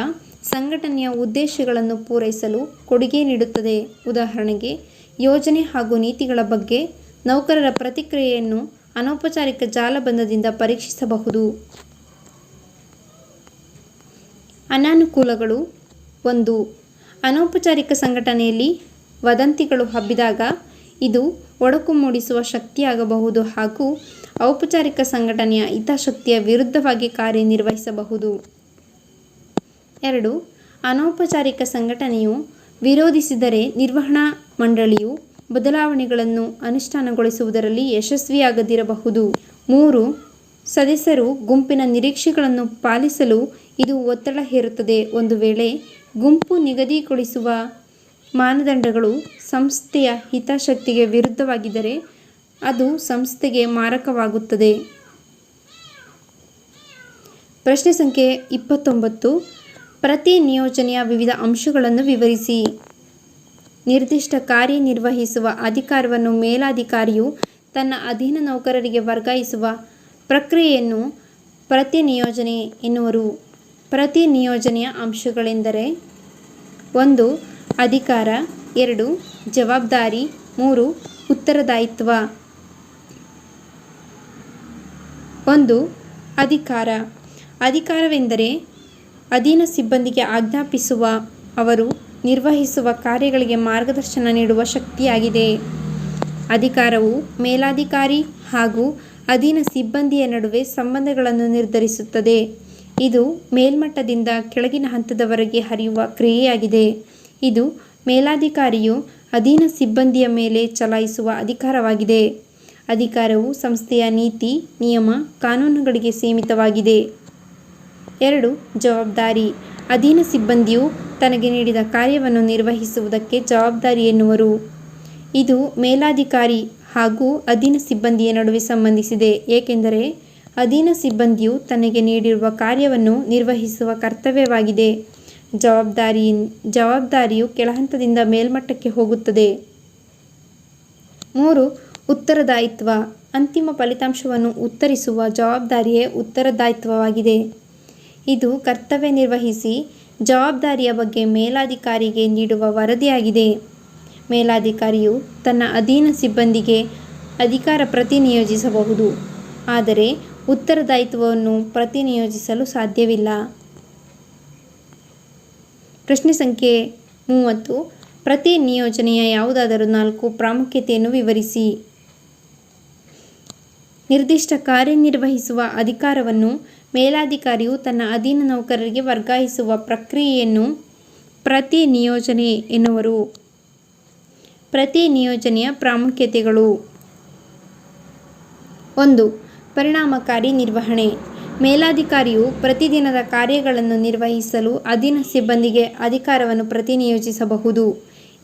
ಸಂಘಟನೆಯ ಉದ್ದೇಶಗಳನ್ನು ಪೂರೈಸಲು ಕೊಡುಗೆ ನೀಡುತ್ತದೆ. ಉದಾಹರಣೆಗೆ, ಯೋಜನೆ ಹಾಗೂ ನೀತಿಗಳ ಬಗ್ಗೆ ನೌಕರರ ಪ್ರತಿಕ್ರಿಯೆಯನ್ನು ಅನೌಪಚಾರಿಕ ಜಾಲಬಂಧದಿಂದ ಪರೀಕ್ಷಿಸಬಹುದು. ಅನಾನುಕೂಲಗಳು. 1. ಅನೌಪಚಾರಿಕ ಸಂಘಟನೆಯಲ್ಲಿ ವದಂತಿಗಳು ಹಬ್ಬಿದಾಗ ಇದು ಒಡಕು ಮೂಡಿಸುವ ಶಕ್ತಿಯಾಗಬಹುದು ಹಾಗೂ ಔಪಚಾರಿಕ ಸಂಘಟನೆಯ ಹಿತಾಸಕ್ತಿಯ ವಿರುದ್ಧವಾಗಿ ಕಾರ್ಯನಿರ್ವಹಿಸಬಹುದು. 2. ಅನೌಪಚಾರಿಕ ಸಂಘಟನೆಯು ವಿರೋಧಿಸಿದರೆ ನಿರ್ವಹಣಾ ಮಂಡಳಿಯು ಬದಲಾವಣೆಗಳನ್ನು ಅನುಷ್ಠಾನಗೊಳಿಸುವುದರಲ್ಲಿ ಯಶಸ್ವಿಯಾಗದಿರಬಹುದು. 3. ಸದಸ್ಯರು ಗುಂಪಿನ ನಿರೀಕ್ಷೆಗಳನ್ನು ಪಾಲಿಸಲು ಇದು ಒತ್ತಡ ಹೇರುತ್ತದೆ. ಒಂದು ವೇಳೆ ಗುಂಪು ನಿಗದಿಗೊಳಿಸುವ ಮಾನದಂಡಗಳು ಸಂಸ್ಥೆಯ ಹಿತಾಸಕ್ತಿಗೆ ವಿರುದ್ಧವಾಗಿದ್ದರೆ ಅದು ಸಂಸ್ಥೆಗೆ ಮಾರಕವಾಗುತ್ತದೆ. ಪ್ರಶ್ನೆ ಸಂಖ್ಯೆ 29. ಪ್ರತಿ ನಿಯೋಜನೆಯ ವಿವಿಧ ಅಂಶಗಳನ್ನು ವಿವರಿಸಿ. ನಿರ್ದಿಷ್ಟ ಕಾರ್ಯನಿರ್ವಹಿಸುವ ಅಧಿಕಾರವನ್ನು ಮೇಲಾಧಿಕಾರಿಯು ತನ್ನ ಅಧೀನ ನೌಕರರಿಗೆ ವರ್ಗಾಯಿಸುವ ಪ್ರಕ್ರಿಯೆಯನ್ನು ಪ್ರತಿ ನಿಯೋಜನೆ ಎನ್ನುವರು. ಪ್ರತಿ ನಿಯೋಜನೆಯ ಅಂಶಗಳೆಂದರೆ: 1. ಅಧಿಕಾರ. 2. ಜವಾಬ್ದಾರಿ. 3. ಉತ್ತರದಾಯಿತ್ವ. 1. ಅಧಿಕಾರ. ಅಧಿಕಾರವೆಂದರೆ ಅಧೀನ ಸಿಬ್ಬಂದಿಗೆ ಆಜ್ಞಾಪಿಸುವ, ಅವರು ನಿರ್ವಹಿಸುವ ಕಾರ್ಯಗಳಿಗೆ ಮಾರ್ಗದರ್ಶನ ನೀಡುವ ಶಕ್ತಿಯಾಗಿದೆ. ಅಧಿಕಾರವು ಮೇಲಾಧಿಕಾರಿ ಹಾಗೂ ಅಧೀನ ಸಿಬ್ಬಂದಿಯ ನಡುವೆ ಸಂಬಂಧಗಳನ್ನು ನಿರ್ಧರಿಸುತ್ತದೆ. ಇದು ಮೇಲ್ಮಟ್ಟದಿಂದ ಕೆಳಗಿನ ಹಂತದವರೆಗೆ ಹರಿಯುವ ಕ್ರಿಯೆಯಾಗಿದೆ. ಇದು ಮೇಲಾಧಿಕಾರಿಯು ಅಧೀನ ಸಿಬ್ಬಂದಿಯ ಮೇಲೆ ಚಲಾಯಿಸುವ ಅಧಿಕಾರವಾಗಿದೆ. ಅಧಿಕಾರವು ಸಂಸ್ಥೆಯ ನೀತಿ, ನಿಯಮ, ಕಾನೂನುಗಳಿಗೆ ಸೀಮಿತವಾಗಿದೆ. 2. ಜವಾಬ್ದಾರಿ. ಅಧೀನ ಸಿಬ್ಬಂದಿಯು ತನಗೆ ನೀಡಿದ ಕಾರ್ಯವನ್ನು ನಿರ್ವಹಿಸುವುದಕ್ಕೆ ಜವಾಬ್ದಾರಿ ಎನ್ನುವರು. ಇದು ಮೇಲಾಧಿಕಾರಿ ಹಾಗೂ ಅಧೀನ ಸಿಬ್ಬಂದಿಯ ನಡುವೆ ಸಂಬಂಧಿಸಿದೆ, ಏಕೆಂದರೆ ಅಧೀನ ಸಿಬ್ಬಂದಿಯು ತನಗೆ ನೀಡಿರುವ ಕಾರ್ಯವನ್ನು ನಿರ್ವಹಿಸುವ ಕರ್ತವ್ಯವಾಗಿದೆ. ಜವಾಬ್ದಾರಿಯು ಕೆಳಹಂತದಿಂದ ಮೇಲ್ಮಟ್ಟಕ್ಕೆ ಹೋಗುತ್ತದೆ. 3. ಉತ್ತರದಾಯಿತ್ವ. ಅಂತಿಮ ಫಲಿತಾಂಶವನ್ನು ಉತ್ತರಿಸುವ ಜವಾಬ್ದಾರಿಯೇ ಉತ್ತರದಾಯಿತ್ವವಾಗಿದೆ. ಇದು ಕರ್ತವ್ಯ ನಿರ್ವಹಿಸಿ ಜವಾಬ್ದಾರಿಯ ಬಗ್ಗೆ ಮೇಲಾಧಿಕಾರಿಗೆ ನೀಡುವ ವರದಿಯಾಗಿದೆ. ಮೇಲಾಧಿಕಾರಿಯು ತನ್ನ ಅಧೀನ ಸಿಬ್ಬಂದಿಗೆ ಅಧಿಕಾರ ಪ್ರತಿನಿಯೋಜಿಸಬಹುದು, ಆದರೆ ಉತ್ತರದಾಯಿತ್ವವನ್ನು ಪ್ರತಿನಿಯೋಜಿಸಲು ಸಾಧ್ಯವಿಲ್ಲ. ಪ್ರಶ್ನೆ ಸಂಖ್ಯೆ 30. ಪ್ರತಿ ನಿಯೋಜನೆಯ ಯಾವುದಾದರೂ 4 ಪ್ರಾಮುಖ್ಯತೆಯನ್ನು ವಿವರಿಸಿ. ನಿರ್ದಿಷ್ಟ ಕಾರ್ಯನಿರ್ವಹಿಸುವ ಅಧಿಕಾರವನ್ನು ಮೇಲಾಧಿಕಾರಿಯು ತನ್ನ ಅಧೀನ ನೌಕರರಿಗೆ ವರ್ಗಾಯಿಸುವ ಪ್ರಕ್ರಿಯೆಯನ್ನು ಪ್ರತಿ ನಿಯೋಜನೆ ಎನ್ನುವರು. ಪ್ರತಿ ನಿಯೋಜನೆಯ ಪ್ರಾಮುಖ್ಯತೆಗಳು: 1. ಪರಿಣಾಮಕಾರಿ ನಿರ್ವಹಣೆ. ಮೇಲಾಧಿಕಾರಿಯು ಪ್ರತಿದಿನದ ಕಾರ್ಯಗಳನ್ನು ನಿರ್ವಹಿಸಲು ಅಧೀನ ಸಿಬ್ಬಂದಿಗೆ ಅಧಿಕಾರವನ್ನು ಪ್ರತಿನಿಯೋಜಿಸಬಹುದು.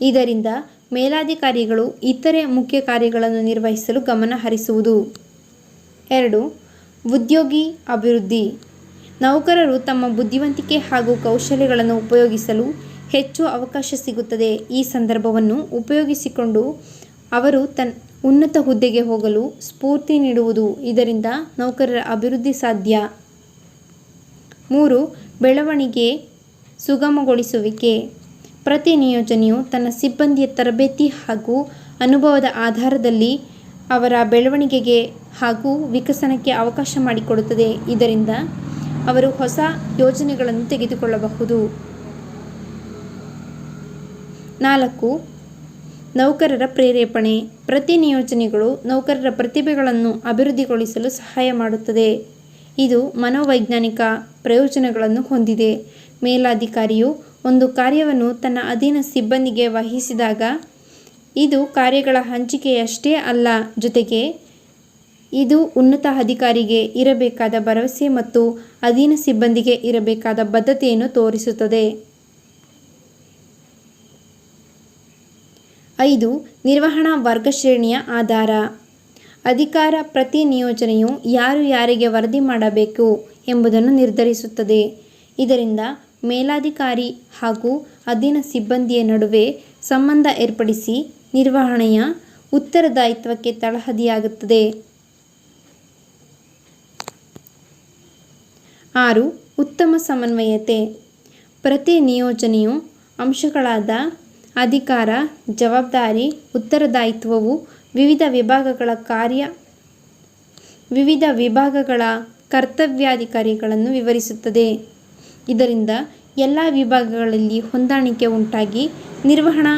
ಇದರಿಂದ ಮೇಲಾಧಿಕಾರಿಗಳು ಇತರೆ ಮುಖ್ಯ ಕಾರ್ಯಗಳನ್ನು ನಿರ್ವಹಿಸಲು ಗಮನ ಹರಿಸುವುದು. 2. ಉದ್ಯೋಗಿ ಅಭಿವೃದ್ಧಿ. ನೌಕರರು ತಮ್ಮ ಬುದ್ಧಿವಂತಿಕೆ ಹಾಗೂ ಕೌಶಲ್ಯಗಳನ್ನು ಉಪಯೋಗಿಸಲು ಹೆಚ್ಚು ಅವಕಾಶ ಸಿಗುತ್ತದೆ. ಈ ಸಂದರ್ಭವನ್ನು ಉಪಯೋಗಿಸಿಕೊಂಡು ಅವರು ಉನ್ನತ ಹುದ್ದೆಗೆ ಹೋಗಲು ಸ್ಫೂರ್ತಿ ನೀಡುವುದು. ಇದರಿಂದ ನೌಕರರ ಅಭಿವೃದ್ಧಿ ಸಾಧ್ಯ. 3. ಬೆಳವಣಿಗೆ ಸುಗಮಗೊಳಿಸುವಿಕೆ. ಪ್ರತಿ ನಿಯೋಜನೆಯು ತನ್ನ ಸಿಬ್ಬಂದಿಯ ತರಬೇತಿ ಹಾಗೂ ಅನುಭವದ ಆಧಾರದಲ್ಲಿ ಅವರ ಬೆಳವಣಿಗೆಗೆ ಹಾಗೂ ವಿಕಸನಕ್ಕೆ ಅವಕಾಶ ಮಾಡಿಕೊಡುತ್ತದೆ. ಇದರಿಂದ ಅವರು ಹೊಸ ಯೋಜನೆಗಳನ್ನು ತೆಗೆದುಕೊಳ್ಳಬಹುದು. 4. ನೌಕರರ ಪ್ರೇರೇಪಣೆ. ಪ್ರತಿ ನಿಯೋಜನೆಗಳು ನೌಕರರ ಪ್ರತಿಭೆಗಳನ್ನು ಅಭಿವೃದ್ಧಿಗೊಳಿಸಲು ಸಹಾಯ ಮಾಡುತ್ತದೆ. ಇದು ಮನೋವೈಜ್ಞಾನಿಕ ಪ್ರಯೋಜನಗಳನ್ನು ಹೊಂದಿದೆ. ಮೇಲಾಧಿಕಾರಿಯು ಒಂದು ಕಾರ್ಯವನ್ನು ತನ್ನ ಅಧೀನ ಸಿಬ್ಬಂದಿಗೆ ವಹಿಸಿದಾಗ ಇದು ಕಾರ್ಯಗಳ ಹಂಚಿಕೆಯಷ್ಟೇ ಅಲ್ಲ, ಜೊತೆಗೆ ಇದು ಉನ್ನತ ಅಧಿಕಾರಿಗೆ ಇರಬೇಕಾದ ಭರವಸೆ ಮತ್ತು ಅಧೀನ ಸಿಬ್ಬಂದಿಗೆ ಇರಬೇಕಾದ ಬದ್ಧತೆಯನ್ನು ತೋರಿಸುತ್ತದೆ. 5. ನಿರ್ವಹಣಾ ವರ್ಗಶ್ರೇಣಿಯ ಆಧಾರ. ಅಧಿಕಾರ ಪ್ರತಿ ನಿಯೋಜನೆಯು ಯಾರು ಯಾರಿಗೆ ವರದಿ ಮಾಡಬೇಕು ಎಂಬುದನ್ನು ನಿರ್ಧರಿಸುತ್ತದೆ. ಇದರಿಂದ ಮೇಲಾಧಿಕಾರಿ ಹಾಗೂ ಅಧೀನ ಸಿಬ್ಬಂದಿಯ ನಡುವೆ ಸಂಬಂಧ ಏರ್ಪಡಿಸಿ ನಿರ್ವಹಣೆಯ ಉತ್ತರದಾಯಿತ್ವಕ್ಕೆ ತಳಹದಿಯಾಗುತ್ತದೆ. 6. ಉತ್ತಮ ಸಮನ್ವಯತೆ. ಪ್ರತಿ ನಿಯೋಜನೆಯು ಅಂಶಗಳಾದ ಅಧಿಕಾರ, ಜವಾಬ್ದಾರಿ, ಉತ್ತರದಾಯಿತ್ವವು ವಿವಿಧ ವಿಭಾಗಗಳ ಕರ್ತವ್ಯಾಧಿಕಾರಿಗಳನ್ನು ವಿವರಿಸುತ್ತದೆ. ಇದರಿಂದ ಎಲ್ಲ ವಿಭಾಗಗಳಲ್ಲಿ ಹೊಂದಾಣಿಕೆ ಉಂಟಾಗಿ ನಿರ್ವಹಣಾ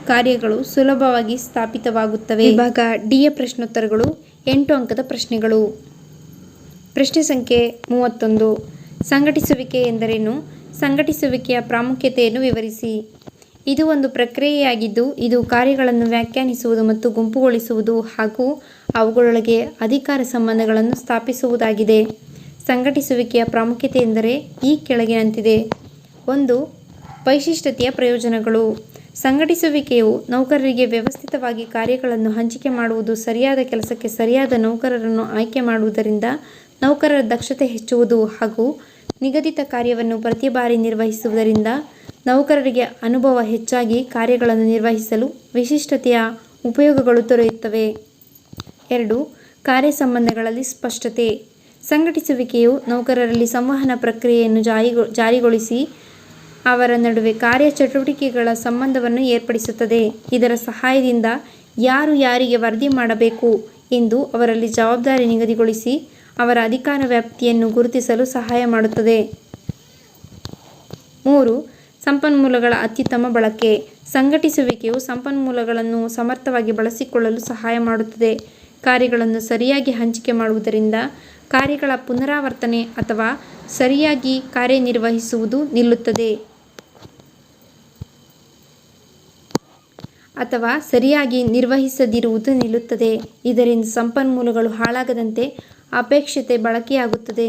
ಕಾರ್ಯಗಳು ಸುಲಭವಾಗಿ ಸ್ಥಾಪಿತವಾಗುತ್ತವೆ. ವಿಭಾಗ ಡಿಯ ಪ್ರಶ್ನೋತ್ತರಗಳು. 8 ಅಂಕದ ಪ್ರಶ್ನೆಗಳು. ಪ್ರಶ್ನೆ ಸಂಖ್ಯೆ 31. ಸಂಘಟಿಸುವಿಕೆ ಎಂದರೇನು? ಸಂಘಟಿಸುವಿಕೆಯ ಪ್ರಾಮುಖ್ಯತೆಯನ್ನು ವಿವರಿಸಿ. ಇದು ಒಂದು ಪ್ರಕ್ರಿಯೆಯಾಗಿದ್ದು, ಇದು ಕಾರ್ಯಗಳನ್ನು ವ್ಯಾಖ್ಯಾನಿಸುವುದು ಮತ್ತು ಗುಂಪುಗೊಳಿಸುವುದು ಹಾಗೂ ಅವುಗಳೊಳಗೆ ಅಧಿಕಾರ ಸಂಬಂಧಗಳನ್ನು ಸ್ಥಾಪಿಸುವುದಾಗಿದೆ. ಸಂಘಟಿಸುವಿಕೆಯ ಪ್ರಾಮುಖ್ಯತೆ ಎಂದರೆ ಈ ಕೆಳಗಿನಂತಿದೆ. 1. ವೈಶಿಷ್ಟ್ಯತೆಯ ಪ್ರಯೋಜನಗಳು. ಸಂಘಟಿಸುವಿಕೆಯು ನೌಕರರಿಗೆ ವ್ಯವಸ್ಥಿತವಾಗಿ ಕಾರ್ಯಗಳನ್ನು ಹಂಚಿಕೆ ಮಾಡುವುದು, ಸರಿಯಾದ ಕೆಲಸಕ್ಕೆ ಸರಿಯಾದ ನೌಕರರನ್ನು ಆಯ್ಕೆ ಮಾಡುವುದರಿಂದ ನೌಕರರ ದಕ್ಷತೆ ಹೆಚ್ಚುವುದು ಹಾಗೂ ನಿಗದಿತ ಕಾರ್ಯವನ್ನು ಪ್ರತಿ ಬಾರಿ ನಿರ್ವಹಿಸುವುದರಿಂದ ನೌಕರರಿಗೆ ಅನುಭವ ಹೆಚ್ಚಾಗಿ ಕಾರ್ಯಗಳನ್ನು ನಿರ್ವಹಿಸಲು ವಿಶಿಷ್ಟತೆಯ ಉಪಯೋಗಗಳು ದೊರೆಯುತ್ತವೆ. 2. ಕಾರ್ಯ ಸಂಬಂಧಗಳಲ್ಲಿ ಸ್ಪಷ್ಟತೆ. ಸಂಘಟಿಸುವಿಕೆಯು ನೌಕರರಲ್ಲಿ ಸಂವಹನ ಪ್ರಕ್ರಿಯೆಯನ್ನು ಜಾರಿಗೊಳಿಸಿ ಅವರ ನಡುವೆ ಕಾರ್ಯ ಚಟುವಟಿಕೆಗಳ ಸಂಬಂಧವನ್ನು ಏರ್ಪಡಿಸುತ್ತದೆ. ಇದರ ಸಹಾಯದಿಂದ ಯಾರು ಯಾರಿಗೆ ವರದಿ ಮಾಡಬೇಕು ಎಂದು ಅವರಲ್ಲಿ ಜವಾಬ್ದಾರಿ ನಿಗದಿಗೊಳಿಸಿ ಅವರ ಅಧಿಕಾರ ವ್ಯಾಪ್ತಿಯನ್ನು ಗುರುತಿಸಲು ಸಹಾಯ ಮಾಡುತ್ತದೆ. 3. ಸಂಪನ್ಮೂಲಗಳ ಅತ್ಯುತ್ತಮ ಬಳಕೆ. ಸಂಘಟಿಸುವಿಕೆಯು ಸಂಪನ್ಮೂಲಗಳನ್ನು ಸಮರ್ಥವಾಗಿ ಬಳಸಿಕೊಳ್ಳಲು ಸಹಾಯ ಮಾಡುತ್ತದೆ. ಕಾರ್ಯಗಳನ್ನು ಸರಿಯಾಗಿ ಹಂಚಿಕೆ ಮಾಡುವುದರಿಂದ ಕಾರ್ಯಗಳ ಪುನರಾವರ್ತನೆ ಅಥವಾ ಸರಿಯಾಗಿ ಕಾರ್ಯನಿರ್ವಹಿಸುವುದು ನಿಲ್ಲುತ್ತದೆ ಅಥವಾ ಸರಿಯಾಗಿ ನಿರ್ವಹಿಸದಿರುವುದು ನಿಲ್ಲುತ್ತದೆ. ಇದರಿಂದ ಸಂಪನ್ಮೂಲಗಳು ಹಾಳಾಗದಂತೆ ಅಪೇಕ್ಷಿತ ಬಳಕೆಯಾಗುತ್ತದೆ.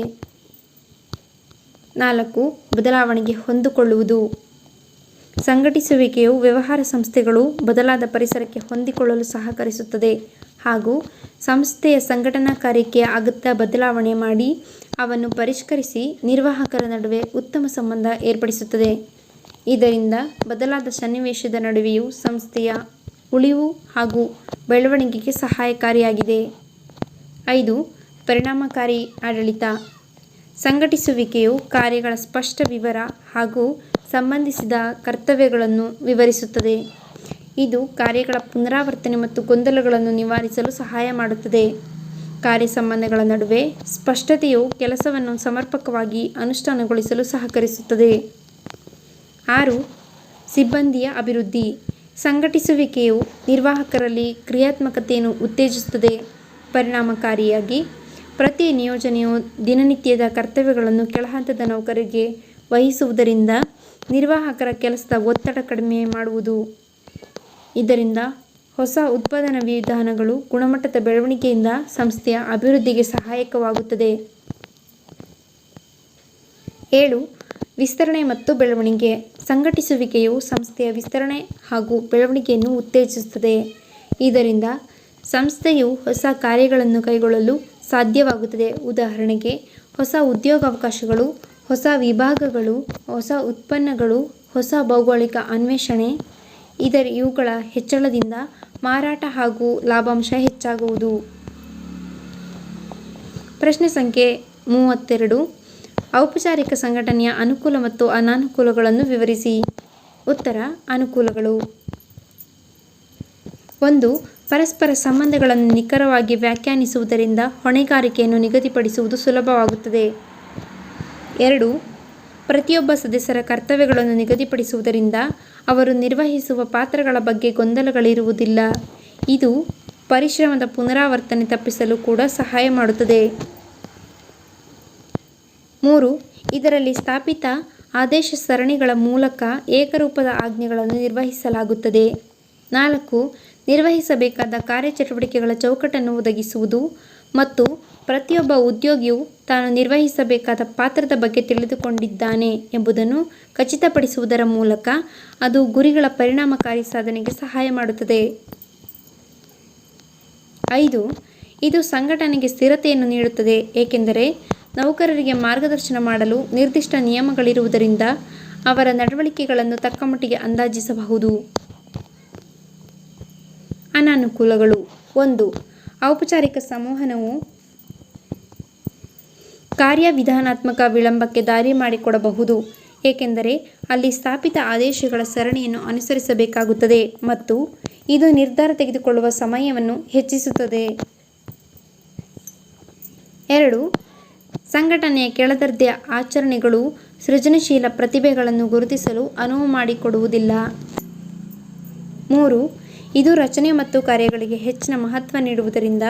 4. ಬದಲಾವಣೆಗೆ ಹೊಂದಿಕೊಳ್ಳುವುದು. ಸಂಘಟಿಸುವಿಕೆಯು ವ್ಯವಹಾರ ಸಂಸ್ಥೆಗಳು ಬದಲಾದ ಪರಿಸರಕ್ಕೆ ಹೊಂದಿಕೊಳ್ಳಲು ಸಹಕರಿಸುತ್ತದೆ ಹಾಗೂ ಸಂಸ್ಥೆಯ ಸಂಘಟನಾ ಕಾರ್ಯಕ್ಕೆ ಅಗತ್ಯ ಬದಲಾವಣೆ ಮಾಡಿ ಅವನ್ನು ಪರಿಷ್ಕರಿಸಿ ನಿರ್ವಾಹಕರ ನಡುವೆ ಉತ್ತಮ ಸಂಬಂಧ ಏರ್ಪಡಿಸುತ್ತದೆ. ಇದರಿಂದ ಬದಲಾದ ಸನ್ನಿವೇಶದ ನಡುವೆಯೂ ಸಂಸ್ಥೆಯ ಉಳಿವು ಹಾಗೂ ಬೆಳವಣಿಗೆಗೆ ಸಹಾಯಕಾರಿಯಾಗಿದೆ. 5. ಪರಿಣಾಮಕಾರಿ ಆಡಳಿತ. ಸಂಘಟಿಸುವಿಕೆಯು ಕಾರ್ಯಗಳ ಸ್ಪಷ್ಟ ವಿವರ ಹಾಗೂ ಸಂಬಂಧಿಸಿದ ಕರ್ತವ್ಯಗಳನ್ನು ವಿವರಿಸುತ್ತದೆ. ಇದು ಕಾರ್ಯಗಳ ಪುನರಾವರ್ತನೆ ಮತ್ತು ಗೊಂದಲಗಳನ್ನು ನಿವಾರಿಸಲು ಸಹಾಯ ಮಾಡುತ್ತದೆ. ಕಾರ್ಯ ಸಂಬಂಧಗಳ ನಡುವೆ ಸ್ಪಷ್ಟತೆಯು ಕೆಲಸವನ್ನು ಸಮರ್ಪಕವಾಗಿ ಅನುಷ್ಠಾನಗೊಳಿಸಲು ಸಹಕರಿಸುತ್ತದೆ. 6. ಸಿಬ್ಬಂದಿಯ ಅಭಿವೃದ್ಧಿ. ಸಂಘಟಿಸುವಿಕೆಯು ನಿರ್ವಾಹಕರಲ್ಲಿ ಕ್ರಿಯಾತ್ಮಕತೆಯನ್ನು ಉತ್ತೇಜಿಸುತ್ತದೆ. ಪರಿಣಾಮಕಾರಿಯಾಗಿ ಪ್ರತಿ ನಿಯೋಜನೆಯು ದಿನನಿತ್ಯದ ಕರ್ತವ್ಯಗಳನ್ನು ಕೆಳಹಂತದ ನೌಕರರಿಗೆ ವಹಿಸುವುದರಿಂದ ನಿರ್ವಾಹಕರ ಕೆಲಸದ ಒತ್ತಡ ಕಡಿಮೆ ಮಾಡುವುದು. ಇದರಿಂದ ಹೊಸ ಉತ್ಪಾದನಾ ವಿಧಾನಗಳು ಗುಣಮಟ್ಟದ ಬೆಳವಣಿಗೆಯಿಂದ ಸಂಸ್ಥೆಯ ಅಭಿವೃದ್ಧಿಗೆ ಸಹಾಯಕವಾಗುತ್ತದೆ. 7. ವಿಸ್ತರಣೆ ಮತ್ತು ಬೆಳವಣಿಗೆ. ಸಂಘಟಿಸುವಿಕೆಯು ಸಂಸ್ಥೆಯ ವಿಸ್ತರಣೆ ಹಾಗೂ ಬೆಳವಣಿಗೆಯನ್ನು ಉತ್ತೇಜಿಸುತ್ತದೆ. ಇದರಿಂದ ಸಂಸ್ಥೆಯು ಹೊಸ ಕಾರ್ಯಗಳನ್ನು ಕೈಗೊಳ್ಳಲು ಸಾಧ್ಯವಾಗುತ್ತದೆ. ಉದಾಹರಣೆಗೆ, ಹೊಸ ಉದ್ಯೋಗಾವಕಾಶಗಳು, ಹೊಸ ವಿಭಾಗಗಳು, ಹೊಸ ಉತ್ಪನ್ನಗಳು, ಹೊಸ ಭೌಗೋಳಿಕ ಅನ್ವೇಷಣೆ. ಇವುಗಳ ಹೆಚ್ಚಳದಿಂದ ಮಾರಾಟ ಹಾಗೂ ಲಾಭಾಂಶ ಹೆಚ್ಚಾಗುವುದು. ಪ್ರಶ್ನೆ ಸಂಖ್ಯೆ 32. ಔಪಚಾರಿಕ ಸಂಘಟನೆಯ ಅನುಕೂಲ ಮತ್ತು ಅನಾನುಕೂಲಗಳನ್ನು ವಿವರಿಸಿ. ಉತ್ತರ: ಅನುಕೂಲಗಳು. 1. ಪರಸ್ಪರ ಸಂಬಂಧಗಳನ್ನು ನಿಖರವಾಗಿ ವ್ಯಾಖ್ಯಾನಿಸುವುದರಿಂದ ಹೊಣೆಗಾರಿಕೆಯನ್ನು ನಿಗದಿಪಡಿಸುವುದು ಸುಲಭವಾಗುತ್ತದೆ. 2. ಪ್ರತಿಯೊಬ್ಬ ಸದಸ್ಯರ ಕರ್ತವ್ಯಗಳನ್ನು ನಿಗದಿಪಡಿಸುವುದರಿಂದ ಅವರು ನಿರ್ವಹಿಸುವ ಪಾತ್ರಗಳ ಬಗ್ಗೆ ಗೊಂದಲಗಳಿರುವುದಿಲ್ಲ. ಇದು ಪರಿಶ್ರಮದ ಪುನರಾವರ್ತನೆ ತಪ್ಪಿಸಲು ಕೂಡ ಸಹಾಯ ಮಾಡುತ್ತದೆ. 3. ಇದರಲ್ಲಿ ಸ್ಥಾಪಿತ ಆದೇಶ ಸರಣಿಗಳ ಮೂಲಕ ಏಕರೂಪದ ಆಜ್ಞೆಗಳನ್ನು ನಿರ್ವಹಿಸಲಾಗುತ್ತದೆ. 4. ನಿರ್ವಹಿಸಬೇಕಾದ ಕಾರ್ಯಚಟುವಟಿಕೆಗಳ ಚೌಕಟ್ಟನ್ನು ಒದಗಿಸುವುದು ಮತ್ತು ಪ್ರತಿಯೊಬ್ಬ ಉದ್ಯೋಗಿಯು ತಾನು ನಿರ್ವಹಿಸಬೇಕಾದ ಪಾತ್ರದ ಬಗ್ಗೆ ತಿಳಿದುಕೊಂಡಿದ್ದಾನೆ ಎಂಬುದನ್ನು ಖಚಿತಪಡಿಸುವುದರ ಮೂಲಕ ಅದು ಗುರಿಗಳ ಪರಿಣಾಮಕಾರಿ ಸಾಧನೆಗೆ ಸಹಾಯ ಮಾಡುತ್ತದೆ. 5. ಇದು ಸಂಘಟನೆಗೆ ಸ್ಥಿರತೆಯನ್ನು ನೀಡುತ್ತದೆ, ಏಕೆಂದರೆ ನೌಕರರಿಗೆ ಮಾರ್ಗದರ್ಶನ ಮಾಡಲು ನಿರ್ದಿಷ್ಟ ನಿಯಮಗಳಿರುವುದರಿಂದ ಅವರ ನಡವಳಿಕೆಗಳನ್ನು ತಕ್ಕಮಟ್ಟಿಗೆ ಅಂದಾಜಿಸಬಹುದು. ಅನಾನುಕೂಲಗಳು. 1. ಔಪಚಾರಿಕ ಸಂವಹನವು ಕಾರ್ಯವಿಧಾನಾತ್ಮಕ ವಿಳಂಬಕ್ಕೆ ದಾರಿ ಮಾಡಿಕೊಡಬಹುದು, ಏಕೆಂದರೆ ಅಲ್ಲಿ ಸ್ಥಾಪಿತ ಆದೇಶಗಳ ಸರಣಿಯನ್ನು ಅನುಸರಿಸಬೇಕಾಗುತ್ತದೆ ಮತ್ತು ಇದು ನಿರ್ಧಾರ ತೆಗೆದುಕೊಳ್ಳುವ ಸಮಯವನ್ನು ಹೆಚ್ಚಿಸುತ್ತದೆ. 2. ಸಂಘಟನೆಯ ಕೆಳದರ್ಜೆಯ ಆಚರಣೆಗಳು ಸೃಜನಶೀಲ ಪ್ರತಿಭೆಗಳನ್ನು ಗುರುತಿಸಲು ಅನುವು ಮಾಡಿಕೊಡುವುದಿಲ್ಲ. 3. ಇದು ರಚನೆ ಮತ್ತು ಕಾರ್ಯಗಳಿಗೆ ಹೆಚ್ಚಿನ ಮಹತ್ವ ನೀಡುವುದರಿಂದ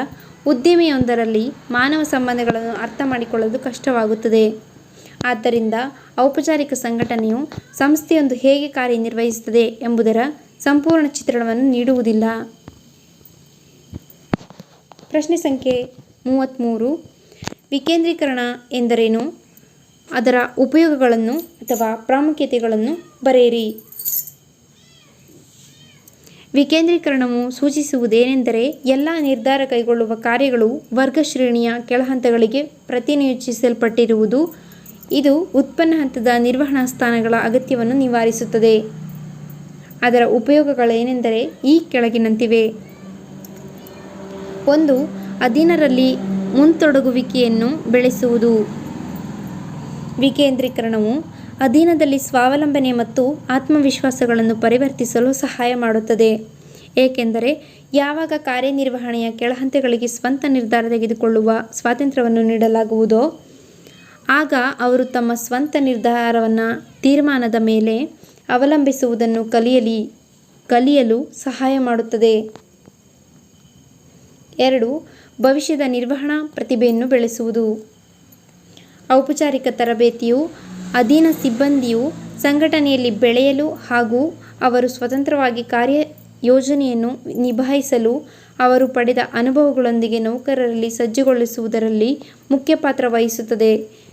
ಉದ್ದಿಮೆಯೊಂದರಲ್ಲಿ ಮಾನವ ಸಂಬಂಧಗಳನ್ನು ಅರ್ಥಮಾಡಿಕೊಳ್ಳಲು ಕಷ್ಟವಾಗುತ್ತದೆ. ಆದ್ದರಿಂದ ಔಪಚಾರಿಕ ಸಂಘಟನೆಯು ಸಂಸ್ಥೆಯೊಂದು ಹೇಗೆ ಕಾರ್ಯನಿರ್ವಹಿಸುತ್ತದೆ ಎಂಬುದರ ಸಂಪೂರ್ಣ ಚಿತ್ರಣವನ್ನು ನೀಡುವುದಿಲ್ಲ. ಪ್ರಶ್ನೆ ಸಂಖ್ಯೆ 33. ವಿಕೇಂದ್ರೀಕರಣ ಎಂದರೇನು? ಅದರ ಉಪಯೋಗಗಳನ್ನು ಅಥವಾ ಪ್ರಾಮುಖ್ಯತೆಗಳನ್ನು ಬರೆಯಿರಿ. ವಿಕೇಂದ್ರೀಕರಣವು ಸೂಚಿಸುವುದೇನೆಂದರೆ ಎಲ್ಲ ನಿರ್ಧಾರ ಕೈಗೊಳ್ಳುವ ಕಾರ್ಯಗಳು ವರ್ಗ ಶ್ರೇಣಿಯ ಕೆಳಹಂತಗಳಿಗೆ ಪ್ರತಿನಿಯೋಜಿಸಲ್ಪಟ್ಟಿರುವುದು. ಇದು ಉತ್ಪನ್ನ ಹಂತದ ನಿರ್ವಹಣಾ ಸ್ಥಾನಗಳ ಅಗತ್ಯವನ್ನು ನಿವಾರಿಸುತ್ತದೆ. ಅದರ ಉಪಯೋಗಗಳೇನೆಂದರೆ ಈ ಕೆಳಗಿನಂತಿವೆ. 1. ಅಧೀನರಲ್ಲಿ ಮುಂತೊಡಗುವಿಕೆಯನ್ನು ಬೆಳೆಸುವುದು. ವಿಕೇಂದ್ರೀಕರಣವು ಅಧೀನದಲ್ಲಿ ಸ್ವಾವಲಂಬನೆ ಮತ್ತು ಆತ್ಮವಿಶ್ವಾಸಗಳನ್ನು ಪರಿವರ್ತಿಸಲು ಸಹಾಯ ಮಾಡುತ್ತದೆ, ಏಕೆಂದರೆ ಯಾವಾಗ ಕಾರ್ಯನಿರ್ವಹಣೆಯ ಕೆಳಹಂತಗಳಿಗೆ ಸ್ವಂತ ನಿರ್ಧಾರ ತೆಗೆದುಕೊಳ್ಳುವ ಸ್ವಾತಂತ್ರ್ಯವನ್ನು ನೀಡಲಾಗುವುದೋ ಆಗ ಅವರು ತಮ್ಮ ಸ್ವಂತ ತೀರ್ಮಾನದ ಮೇಲೆ ಅವಲಂಬಿಸುವುದನ್ನು ಕಲಿಯಲು ಸಹಾಯ ಮಾಡುತ್ತದೆ. 2. ಭವಿಷ್ಯದ ನಿರ್ವಹಣಾ ಪ್ರತಿಭೆಯನ್ನು ಬೆಳೆಸುವುದು. ಔಪಚಾರಿಕ ತರಬೇತಿಯು ಅಧೀನ ಸಿಬ್ಬಂದಿಯು ಸಂಘಟನೆಯಲ್ಲಿ ಬೆಳೆಯಲು ಹಾಗೂ ಅವರು ಸ್ವತಂತ್ರವಾಗಿ ಕಾರ್ಯಯೋಜನೆಯನ್ನು ನಿಭಾಯಿಸಲು ಅವರು ಪಡೆದ ಅನುಭವಗಳೊಂದಿಗೆ ನೌಕರರಲ್ಲಿ ಸಜ್ಜುಗೊಳಿಸುವುದರಲ್ಲಿ ಮುಖ್ಯ ಪಾತ್ರ ವಹಿಸುತ್ತದೆ.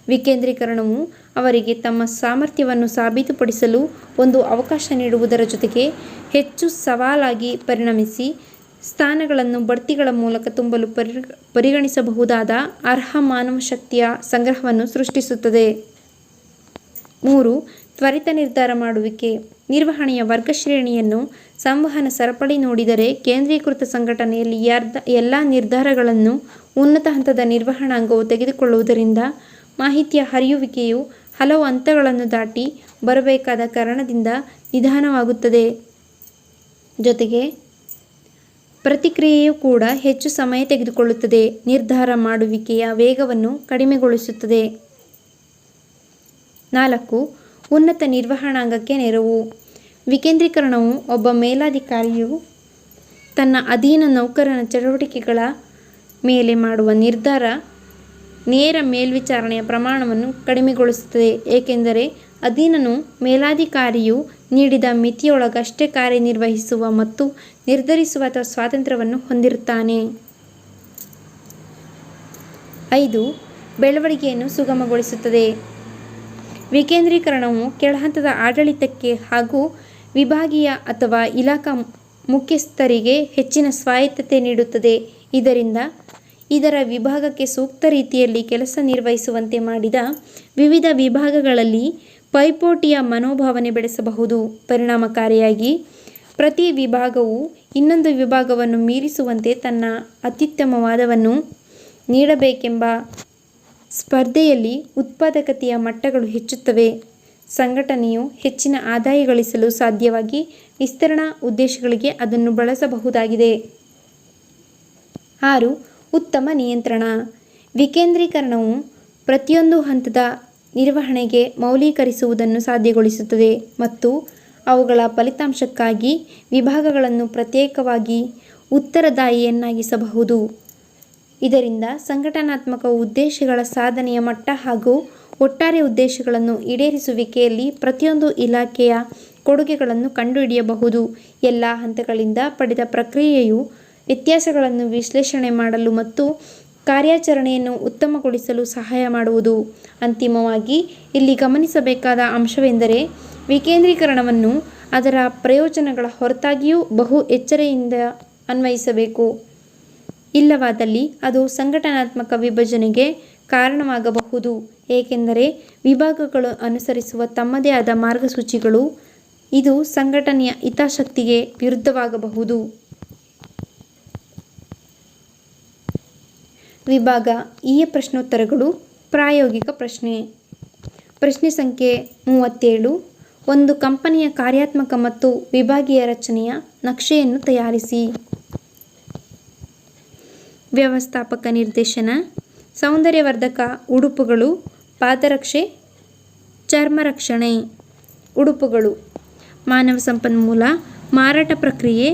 ವಿಕೇಂದ್ರೀಕರಣವು ಅವರಿಗೆ ತಮ್ಮ ಸಾಮರ್ಥ್ಯವನ್ನು ಸಾಬೀತುಪಡಿಸಲು ಒಂದು ಅವಕಾಶ ನೀಡುವುದರ ಜೊತೆಗೆ ಹೆಚ್ಚು ಸವಾಲಾಗಿ ಪರಿಣಮಿಸಿ ಸ್ಥಾನಗಳನ್ನು ಬಡ್ತಿಗಳ ಮೂಲಕ ತುಂಬಲು ಪರಿಗಣಿಸಬಹುದಾದ ಅರ್ಹ ಮಾನವ ಶಕ್ತಿಯ ಸಂಗ್ರಹವನ್ನು ಸೃಷ್ಟಿಸುತ್ತದೆ. 3. ತ್ವರಿತ ನಿರ್ಧಾರ ಮಾಡುವಿಕೆ. ನಿರ್ವಹಣೆಯ ವರ್ಗಶ್ರೇಣಿಯನ್ನು ಸಂವಹನ ಸರಪಳಿ ನೋಡಿದರೆ ಕೇಂದ್ರೀಕೃತ ಸಂಘಟನೆಯಲ್ಲಿ ಎಲ್ಲ ನಿರ್ಧಾರಗಳನ್ನು ಉನ್ನತ ಹಂತದ ನಿರ್ವಹಣಾಂಗವು ತೆಗೆದುಕೊಳ್ಳುವುದರಿಂದ ಮಾಹಿತಿಯ ಹರಿಯುವಿಕೆಯು ಹಲವು ಹಂತಗಳನ್ನು ದಾಟಿ ಬರಬೇಕಾದ ಕಾರಣದಿಂದ ನಿಧಾನವಾಗುತ್ತದೆ. ಜೊತೆಗೆ ಪ್ರತಿಕ್ರಿಯೆಯು ಕೂಡ ಹೆಚ್ಚು ಸಮಯ ತೆಗೆದುಕೊಳ್ಳುತ್ತದೆ, ನಿರ್ಧಾರ ಮಾಡುವಿಕೆಯ ವೇಗವನ್ನು ಕಡಿಮೆಗೊಳಿಸುತ್ತದೆ. 4. ಉನ್ನತ ನಿರ್ವಹಣಾಂಗಕ್ಕೆ ನೆರವು. ವಿಕೇಂದ್ರೀಕರಣವು ಒಬ್ಬ ಮೇಲಾಧಿಕಾರಿಯು ತನ್ನ ಅಧೀನ ನೌಕರನ ಚಟುವಟಿಕೆಗಳ ಮೇಲೆ ಮಾಡುವ ನೇರ ಮೇಲ್ವಿಚಾರಣೆಯ ಪ್ರಮಾಣವನ್ನು ಕಡಿಮೆಗೊಳಿಸುತ್ತದೆ, ಏಕೆಂದರೆ ಅಧೀನನು ಮೇಲಾಧಿಕಾರಿಯು ನೀಡಿದ ಮಿತಿಯೊಳಗಷ್ಟೇ ಕಾರ್ಯನಿರ್ವಹಿಸುವ ಮತ್ತು ನಿರ್ಧರಿಸುವ ಸ್ವಾತಂತ್ರ್ಯವನ್ನು ಹೊಂದಿರುತ್ತಾನೆ. 5. ಬೆಳವಣಿಗೆಯನ್ನು ಸುಗಮಗೊಳಿಸುತ್ತದೆ. ವಿಕೇಂದ್ರೀಕರಣವು ಕೆಳಹಂತದ ಆಡಳಿತಕ್ಕೆ ಹಾಗೂ ವಿಭಾಗೀಯ ಅಥವಾ ಇಲಾಖಾ ಮುಖ್ಯಸ್ಥರಿಗೆ ಹೆಚ್ಚಿನ ಸ್ವಾಯತ್ತತೆ ನೀಡುತ್ತದೆ. ಇದರಿಂದ ಇದರ ವಿಭಾಗಕ್ಕೆ ಸೂಕ್ತ ರೀತಿಯಲ್ಲಿ ಕೆಲಸ ನಿರ್ವಹಿಸುವಂತೆ ಮಾಡಿದ ವಿವಿಧ ವಿಭಾಗಗಳಲ್ಲಿ ಪೈಪೋಟಿಯ ಮನೋಭಾವನೆ ಬೆಳೆಸಬಹುದು. ಪರಿಣಾಮಕಾರಿಯಾಗಿ ಪ್ರತಿ ವಿಭಾಗವು ಇನ್ನೊಂದು ವಿಭಾಗವನ್ನು ಮೀರಿಸುವಂತೆ ತನ್ನ ಅತ್ಯುತ್ತಮವಾದವನ್ನು ನೀಡಬೇಕೆಂಬ ಸ್ಪರ್ಧೆಯಲ್ಲಿ ಉತ್ಪಾದಕತೆಯ ಮಟ್ಟಗಳು ಹೆಚ್ಚುತ್ತವೆ. ಸಂಘಟನೆಯು ಹೆಚ್ಚಿನ ಆದಾಯ ಗಳಿಸಲು ಸಾಧ್ಯವಾಗಿ ವಿಸ್ತರಣಾ ಉದ್ದೇಶಗಳಿಗೆ ಅದನ್ನು ಬಳಸಬಹುದಾಗಿದೆ. 6. ಉತ್ತಮ ನಿಯಂತ್ರಣ. ವಿಕೇಂದ್ರೀಕರಣವು ಪ್ರತಿಯೊಂದು ಹಂತದ ನಿರ್ವಹಣೆಗೆ ಮೌಲ್ಯೀಕರಿಸುವುದನ್ನು ಸಾಧ್ಯಗೊಳಿಸುತ್ತದೆ ಮತ್ತು ಅವುಗಳ ಫಲಿತಾಂಶಕ್ಕಾಗಿ ವಿಭಾಗಗಳನ್ನು ಪ್ರತ್ಯೇಕವಾಗಿ ಉತ್ತರದಾಯಿಯನ್ನಾಗಿಸಬಹುದು. ಇದರಿಂದ ಸಂಘಟನಾತ್ಮಕ ಉದ್ದೇಶಗಳ ಸಾಧನೆಯ ಮಟ್ಟ ಹಾಗೂ ಒಟ್ಟಾರೆ ಉದ್ದೇಶಗಳನ್ನು ಈಡೇರಿಸುವಿಕೆಯಲ್ಲಿ ಪ್ರತಿಯೊಂದು ಇಲಾಖೆಯ ಕೊಡುಗೆಗಳನ್ನು ಕಂಡುಹಿಡಿಯಬಹುದು. ಎಲ್ಲ ಹಂತಗಳಿಂದ ಪಡೆದ ಪ್ರಕ್ರಿಯೆಯು ವ್ಯತ್ಯಾಸಗಳನ್ನು ವಿಶ್ಲೇಷಣೆ ಮಾಡಲು ಮತ್ತು ಕಾರ್ಯಾಚರಣೆಯನ್ನು ಉತ್ತಮಗೊಳಿಸಲು ಸಹಾಯ ಮಾಡುವುದು. ಅಂತಿಮವಾಗಿ ಇಲ್ಲಿ ಗಮನಿಸಬೇಕಾದ ಅಂಶವೆಂದರೆ ವಿಕೇಂದ್ರೀಕರಣವನ್ನು ಅದರ ಪ್ರಯೋಜನಗಳ ಹೊರತಾಗಿಯೂ ಬಹು ಎಚ್ಚರಿಕೆಯಿಂದ ಅನ್ವಯಿಸಬೇಕು. ಇಲ್ಲವಾದಲ್ಲಿ ಅದು ಸಂಘಟನಾತ್ಮಕ ವಿಭಜನೆಗೆ ಕಾರಣವಾಗಬಹುದು, ಏಕೆಂದರೆ ವಿಭಾಗಗಳು ಅನುಸರಿಸುವ ತಮ್ಮದೇ ಆದ ಮಾರ್ಗಸೂಚಿಗಳು ಇದು ಸಂಘಟನೆಯ ಹಿತಾಸಕ್ತಿಗೆ ವಿರುದ್ಧವಾಗಬಹುದು. ವಿಭಾಗ ಇ ಪ್ರಶ್ನೋತ್ತರಗಳು. ಪ್ರಾಯೋಗಿಕ ಪ್ರಶ್ನೆ. ಪ್ರಶ್ನೆ ಸಂಖ್ಯೆ 37. ಒಂದು ಕಂಪನಿಯ ಕಾರ್ಯಾತ್ಮಕ ಮತ್ತು ವಿಭಾಗೀಯ ರಚನೆಯ ನಕ್ಷೆಯನ್ನು ತಯಾರಿಸಿ. ವ್ಯವಸ್ಥಾಪಕ ನಿರ್ದೇಶನ, ಸೌಂದರ್ಯವರ್ಧಕ ಉಡುಪುಗಳು, ಪಾದರಕ್ಷೆ, ಚರ್ಮ ರಕ್ಷಣೆ. ಉಡುಪುಗಳು: ಮಾನವ ಸಂಪನ್ಮೂಲ, ಮಾರಾಟ ಪ್ರಕ್ರಿಯೆ,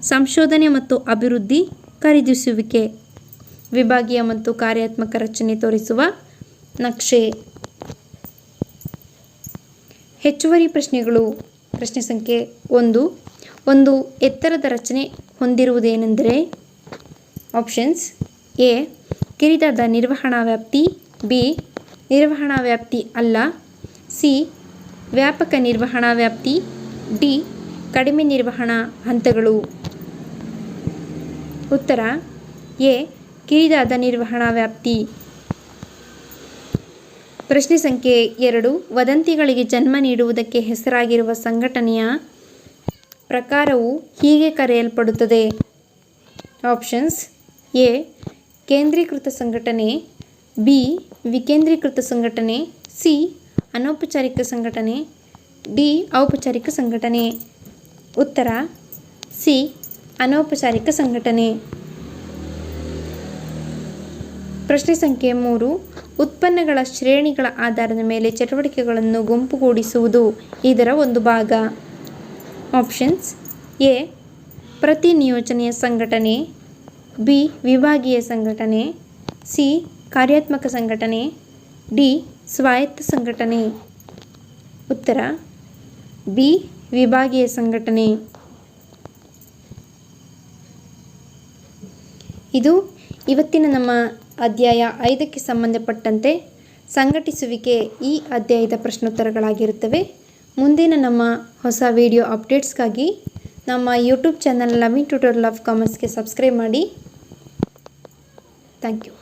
ಸಂಶೋಧನೆ ಮತ್ತು ಅಭಿವೃದ್ಧಿ, ಖರೀದಿಸುವಿಕೆ. ವಿಭಾಗೀಯ ಮತ್ತು ಕಾರ್ಯಾತ್ಮಕ ರಚನೆ ತೋರಿಸುವ ನಕ್ಷೆ. ಹೆಚ್ಚುವರಿ ಪ್ರಶ್ನೆಗಳು. ಪ್ರಶ್ನೆ ಸಂಖ್ಯೆ 1. ಒಂದು ಎತ್ತರದ ರಚನೆ ಹೊಂದಿರುವುದೇನೆಂದರೆ? Options: A. ಕಿರಿದಾದ ನಿರ್ವಹಣಾ ವ್ಯಾಪ್ತಿ, ಬಿ. ನಿರ್ವಹಣಾ ವ್ಯಾಪ್ತಿ ಅಲ್ಲ, ಸಿ. ವ್ಯಾಪಕ ನಿರ್ವಹಣಾ ವ್ಯಾಪ್ತಿ, ಡಿ. ಕಡಿಮೆ ನಿರ್ವಹಣಾ ಹಂತಗಳು. ಉತ್ತರ ಎ. ಕಿರಿದಾದ ನಿರ್ವಹಣಾ ವ್ಯಾಪ್ತಿ. ಪ್ರಶ್ನೆ ಸಂಖ್ಯೆ 2. ವದಂತಿಗಳಿಗೆ ಜನ್ಮ ನೀಡುವುದಕ್ಕೆ ಹೆಸರಾಗಿರುವ ಸಂಘಟನೆಯ ಪ್ರಕಾರವು ಹೀಗೆ ಕರೆಯಲ್ಪಡುತ್ತದೆ. Options: A. ಕೇಂದ್ರೀಕೃತ ಸಂಘಟನೆ, ಬಿ. ವಿಕೇಂದ್ರೀಕೃತ ಸಂಘಟನೆ, ಸಿ. ಅನೌಪಚಾರಿಕ ಸಂಘಟನೆ, ಡಿ. ಔಪಚಾರಿಕ ಸಂಘಟನೆ. ಉತ್ತರ ಸಿ. ಅನೌಪಚಾರಿಕ ಸಂಘಟನೆ. ಪ್ರಶ್ನೆ ಸಂಖ್ಯೆ 3. ಉತ್ಪನ್ನಗಳ ಶ್ರೇಣಿಗಳ ಆಧಾರದ ಮೇಲೆ ಚಟುವಟಿಕೆಗಳನ್ನು ಗುಂಪುಗೂಡಿಸುವುದು ಇದರ ಒಂದು ಭಾಗ. Options: A. ಪ್ರತಿ ನಿಯೋಜನೆಯ ಸಂಘಟನೆ, ಬಿ. ವಿಭಾಗೀಯ ಸಂಘಟನೆ, ಸಿ. ಕಾರ್ಯಾತ್ಮಕ ಸಂಘಟನೆ, ಡಿ. ಸ್ವಾಯತ್ತ ಸಂಘಟನೆ. ಉತ್ತರ ಬಿ. ವಿಭಾಗೀಯ ಸಂಘಟನೆ. ಇದು ಇವತ್ತಿನ ನಮ್ಮ ಅಧ್ಯಾಯ 5ಕ್ಕೆ ಸಂಬಂಧಪಟ್ಟಂತೆ ಸಂಘಟಿಸುವಿಕೆ ಈ ಅಧ್ಯಾಯದ ಪ್ರಶ್ನೋತ್ತರಗಳಾಗಿರುತ್ತವೆ. ಮುಂದಿನ ನಮ್ಮ ಹೊಸ ವಿಡಿಯೋ ಅಪ್ಡೇಟ್ಸ್ಗಾಗಿ ನಮ್ಮ YouTube channel Naveen tutorial of ಕಾಮರ್ಸ್ಗೆ ಸಬ್ಸ್ಕ್ರೈಬ್ ಮಾಡಿ. Thank you.